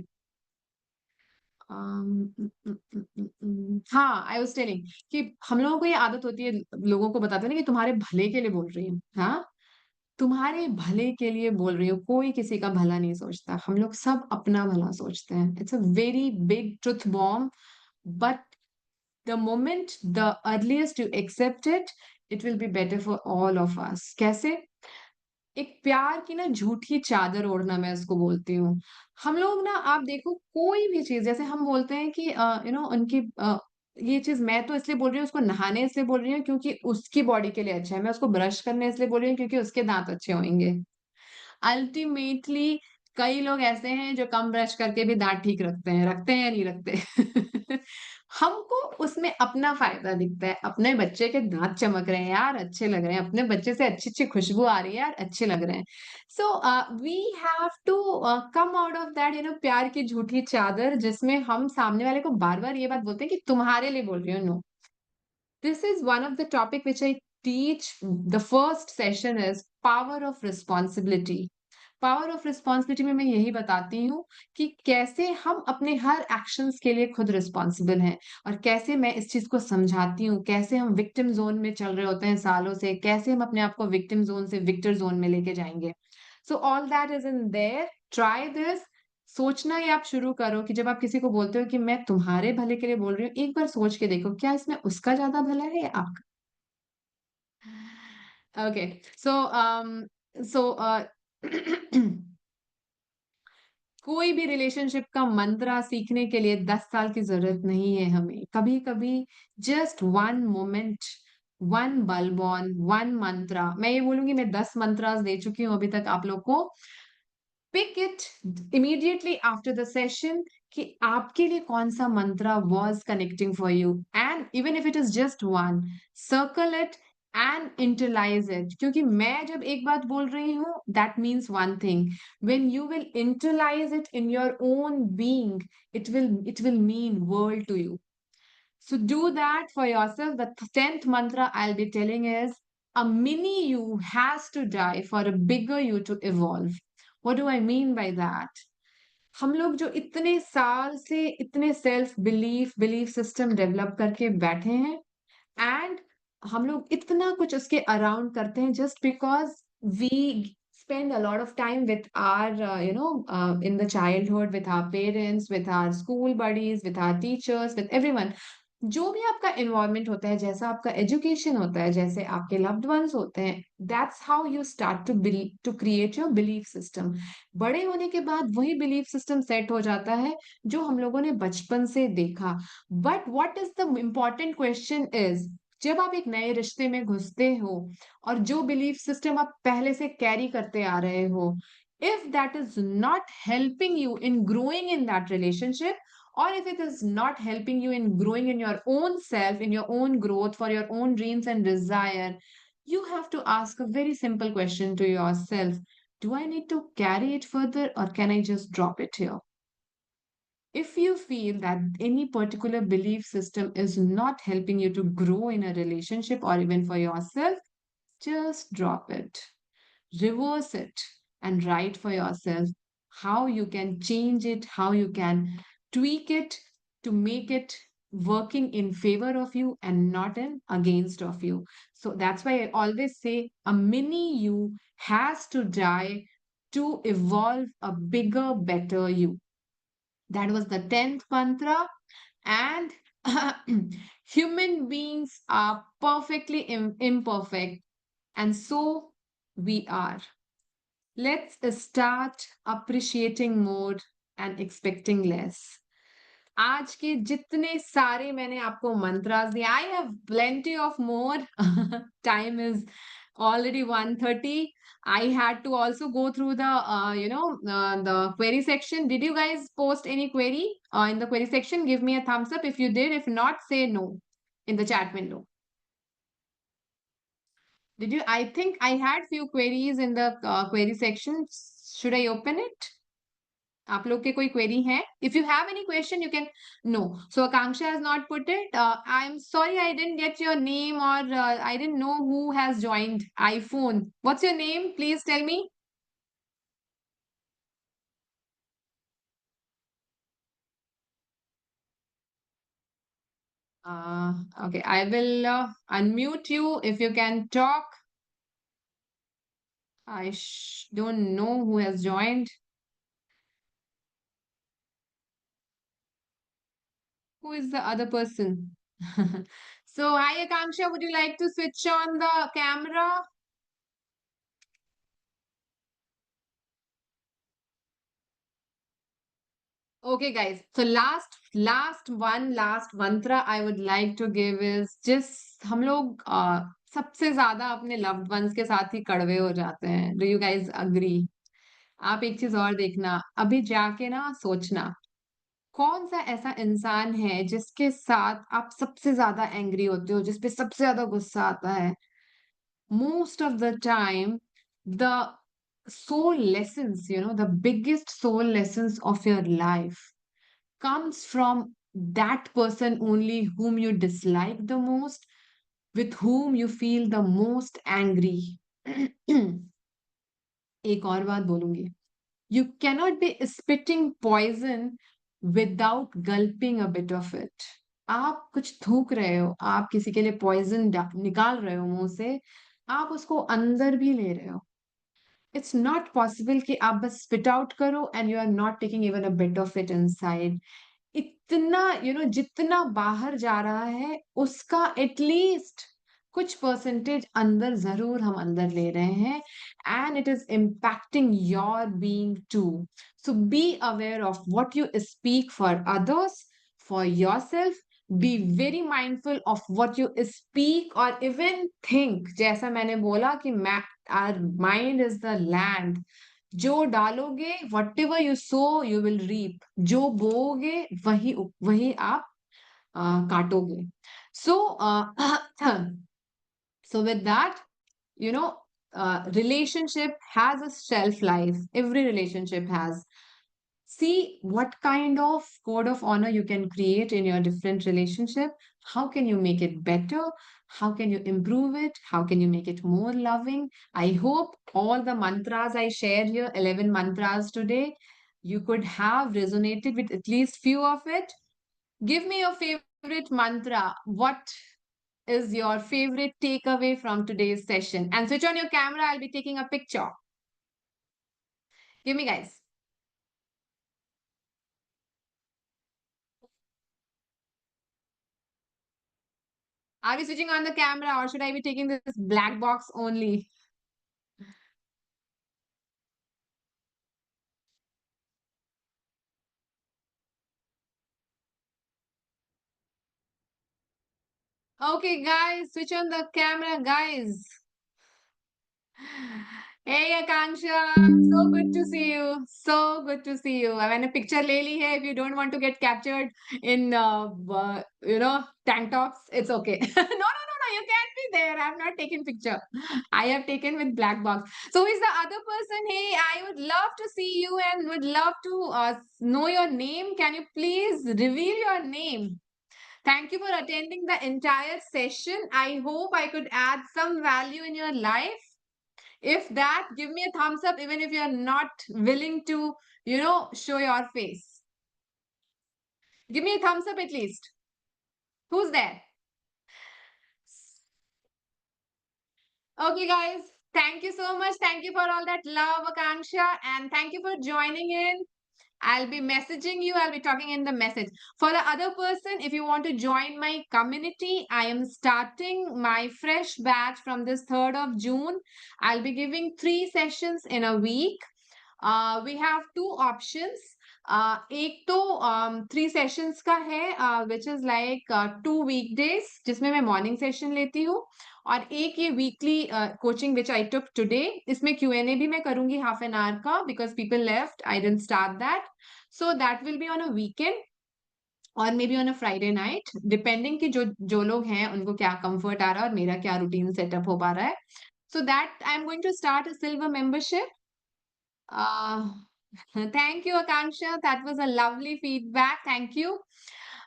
हाँ, आई वाज टेलिंग कि हम लोगों को ये आदत होती है, लोगों को बताते हैं ना कि तुम्हारे भले के लिए बोल रही हूँ. हाँ, तुम्हारे भले के लिए बोल रही हूँ, कोई किसी का भला नहीं सोचता, हम लोग सब अपना भला सोचते हैं. It's a very big truth bomb, but the moment, the earliest you accept it, it will be better for all of us. कैसे? एक प्यार की ना झूठी चादर ओढ़ना, मैं इसको बोलती हूँ. हम लोग ना, आप देखो कोई भी चीज, जैसे हम बोलते हैं कि उनकी ये चीज मैं तो इसलिए बोल रही हूँ, उसको नहाने इसलिए बोल रही हूँ क्योंकि उसकी बॉडी के लिए अच्छा है, मैं उसको ब्रश करने इसलिए बोल रही हूँ क्योंकि उसके दांत अच्छे होंगे. अल्टीमेटली कई लोग ऐसे हैं जो कम ब्रश करके भी दांत ठीक रखते हैं या नहीं रखते. हमको उसमें अपना फ़ायदा दिखता है, अपने बच्चे के दाँत चमक रहे हैं यार, अच्छे लग रहे हैं, अपने बच्चे से अच्छी-अच्छी खुशबू आ रही है यार, अच्छे लग रहे हैं। So we have to come out of that प्यार की झूठी चादर जिसमें हम सामने वाले को बार-बार ये बात बोलते हैं कि तुम्हारे लिए बोल रही हूँ, no. This is one of the topic which I teach. The first session is power of responsibility. Power of responsibility में मैं यही बताती हूँ कि कैसे हम अपने हर एक्शंस के लिए खुद रिस्पॉन्सिबल हैं और कैसे मैं इस चीज को समझाती हूँ, कैसे हम विक्टिम जोन में चल रहे होते हैं सालों से, कैसे हम अपने आप को विक्टिम जोन से विक्टर जोन में लेके जाएंगे। So all that is in their, try this. सोचना ही आप शुरू करो कि जब आप किसी को बोलते हो कि मैं तुम्हारे भले के लिए बोल रही हूँ, एक बार सोच के देखो क्या इसमें उसका ज्यादा भला है या आपका। ओके, सो सो कोई भी रिलेशनशिप का मंत्रा सीखने के लिए 10 साल की ज़रूरत नहीं है हमें। कभी-कभी जस्ट 1 मोमेंट, 1 बल्ब ऑन, 1 मंत्रा, मैं ये बोलूँगी मैं 10 मंत्रास दे चुकी हूँ अभी तक आप लोग को। Pick it immediately after the session कि आपके लिए कौन-सा mantra was connecting for you and even if it is just 1, circle it and internalize it, क्योंकि मैं जब एक बात बोल रही हूँ that means one thing, when you will internalize it in your own being, it will mean world to you. So do that for yourself. The 10th mantra I'll be telling is a mini you has to die for a bigger you to evolve. What do I mean by that? हम लोग जो इतने साल से इतने belief system develop करके बैठे हैं एंड हम लोग इतना कुछ उसके अराउंड करते हैं just because we spend a lot of time with our in the childhood with our parents, with our school buddies, with our teachers, with everyone. जो भी आपका एनवायरनमेंट होता है, जैसा आपका एजुकेशन होता है, जैसे आपके लव्ड वंस होते हैं, that's how you start to create your belief system. बड़े होने के बाद वही बिलीफ सिस्टम सेट हो जाता है जो हम लोगों ने बचपन से देखा। But what is the important question is, जब आप एक नए रिश्ते में घुसते हो और जो बिलीफ सिस्टम आप पहले से कैरी करते आ रहे हो, if that is not helping you in growing in that relationship, or if it is not helping you in growing in your own self, in your own growth, for your own dreams and desire, you have to ask a very simple question to yourself. Do I need to carry it further or can I just drop it here? If you feel that any particular belief system is not helping you to grow in a relationship or even for yourself, just drop it, reverse it, and write for yourself how you can change it, how you can tweak it to make it working in favor of you and not in against of you. So that's why I always say a mini you has to die to evolve a bigger, better you. That was the 10th mantra. And human beings are perfectly imperfect, and so we are. Let's start appreciating more and expecting less. आज के जितने सारे मैंने आपको मंत्रास दिए, I have plenty of more. Time is already 1:30. I had to also go through the query section. Did you guys post any query in the query section? Give me a thumbs up if you did. If not, say no in the chat window. Did you? I think I had few queries in the query section. Should I open it? आप लोग के कोई query है? If you have any question, you can. No. So Akanksha has not put it. I'm sorry I didn't get your name, or I didn't know who has joined iPhone. What's your name? Please tell me. Okay, I will unmute you if you can talk. I don't know who has joined. Who is the other person? So, hi Akanksha, would you like to switch on the camera? Okay, guys. So last mantra I would like to give is just हम लोग सबसे ज्यादा अपने loved ones के साथ ही कड़वे हो जाते हैं. Do you guys agree? आप एक चीज और देखना, अभी जाके ना सोचना कौन सा ऐसा इंसान है जिसके साथ आप सबसे ज्यादा एंग्री होते हो, जिस पे सबसे ज्यादा गुस्सा आता है? Most of the time, the soul lessons, the biggest soul lessons of your life comes from that person only whom you dislike the most, with whom you feel the most angry. एक और बात बोलूंगी. You cannot be spitting poison without gulping a bit of it. आप कुछ थूक रहे हो, आप किसी के लिए पॉइजन निकाल रहे हो मुंह से, आप उसको अंदर भी ले रहे हो. इट्स नॉट पॉसिबल कि आप बस स्पिट आउट करो and you are not taking even a bit of it inside. इतना जितना बाहर जा रहा है उसका एटलीस्ट कुछ परसेंटेज अंदर जरूर हम अंदर ले रहे हैं, and it is impacting your being too. So be aware of what you speak for others, for yourself. Be very mindful of what you speak और इवन थिंक. जैसा मैंने बोला कि our mind is the land. जो डालोगे, whatever you sow you will reap. जो बोओगे वही आप काटोगे. सो so with that, you know, relationship has a shelf life. Every relationship has. See what kind of code of honor you can create in your different relationship. How can you make it better? How can you improve it? How can you make it more loving? I hope all the mantras I shared here, 11 mantras today, you could have resonated with at least few of it. Give me your favorite mantra. What is your favorite takeaway from today's session? And switch on your camera. I'll be taking a picture. Give me, guys. Are we switching on the camera or should I be taking this black box only? Okay, guys, switch on the camera, guys. Hey, Akanksha, so good to see you. So good to see you. मैंने picture ले ली है. If you don't want to get captured in, tank tops, it's okay. No, you can't be there. I've not taken picture. I have taken with black box. So is the other person? Hey, I would love to see you and would love to know your name. Can you please reveal your name? Thank you for attending the entire session. I hope I could add some value in your life. If that, give me a thumbs up, even if you're not willing to, show your face. Give me a thumbs up at least. Who's there? Okay, guys. Thank you so much. Thank you for all that love, Akanksha. And thank you for joining in. I'll be messaging you. I'll be talking in the message. For the other person, if you want to join my community, I am starting my fresh batch from this 3rd of June. I'll be giving 3 sessions in a week. We have 2 options. एक तो 3 sessions का है which is like 2 weekdays जिसमें मैं morning session लेती हूँ, और एक ये weekly coaching which I took today. इसमें Q&A भी मैं करूंगी हाफ एन आवर का, because people left, I didn't start that. So that will be on a weekend और may be on a Friday night, depending कि जो लोग हैं उनको क्या कंफर्ट आ रहा है और मेरा क्या रूटीन सेटअप हो पा रहा है. So that I am going to start a silver membership. Thank you, Akanksha. That was a lovely feedback. Thank you.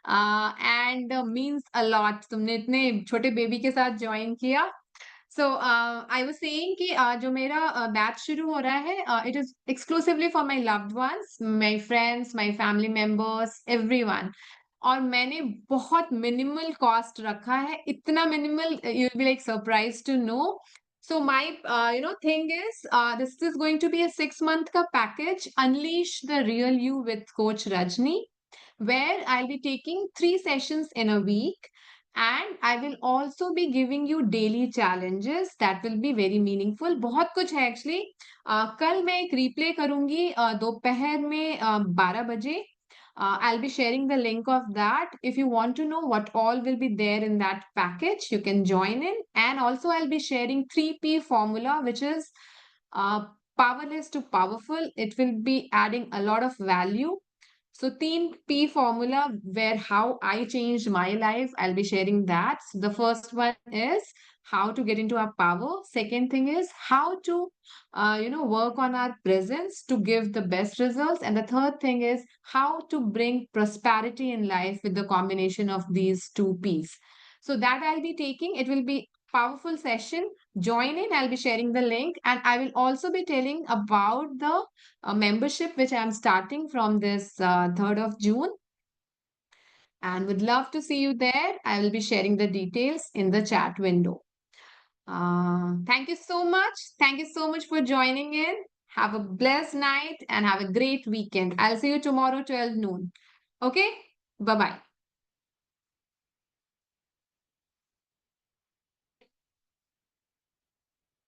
And means a lot. तुमने इतने छोटे बेबी के साथ ज्वाइन किया. So I was saying कि जो मेरा बैच शुरू हो रहा है, it is exclusively for my loved ones, my friends, my family members, everyone. और मैंने बहुत मिनिमल कॉस्ट रखा है, इतना minimal you will be like surprise to know. So my thing is, this is going to be a 6-month ka package, Unleash the Real You with Coach Rajni, where I'll be taking 3 sessions in a week, and I will also be giving you daily challenges that will be very meaningful. बहुत कुछ है actually. कल मैं एक replay करूंगी दोपहर में 12 बजे. I'll be sharing the link of that. If you want to know what all will be there in that package, you can join in. And also, I'll be sharing 3P formula, which is powerless to powerful. It will be adding a lot of value. So 3P formula, where how I changed my life, I'll be sharing that. So the first one is how to get into our power. Second thing is how to, work on our presence to give the best results. And the third thing is how to bring prosperity in life with the combination of these two P's. So that I'll be taking. It will be powerful session. Join in. I'll be sharing the link, and I will also be telling about the a membership which I'm starting from this 3rd of June, and would love to see you there. I will be sharing the details in the chat window. Thank you so much. Thank you so much for joining in. Have a blessed night and have a great weekend. I'll see you tomorrow, 12 noon. Okay? Bye bye.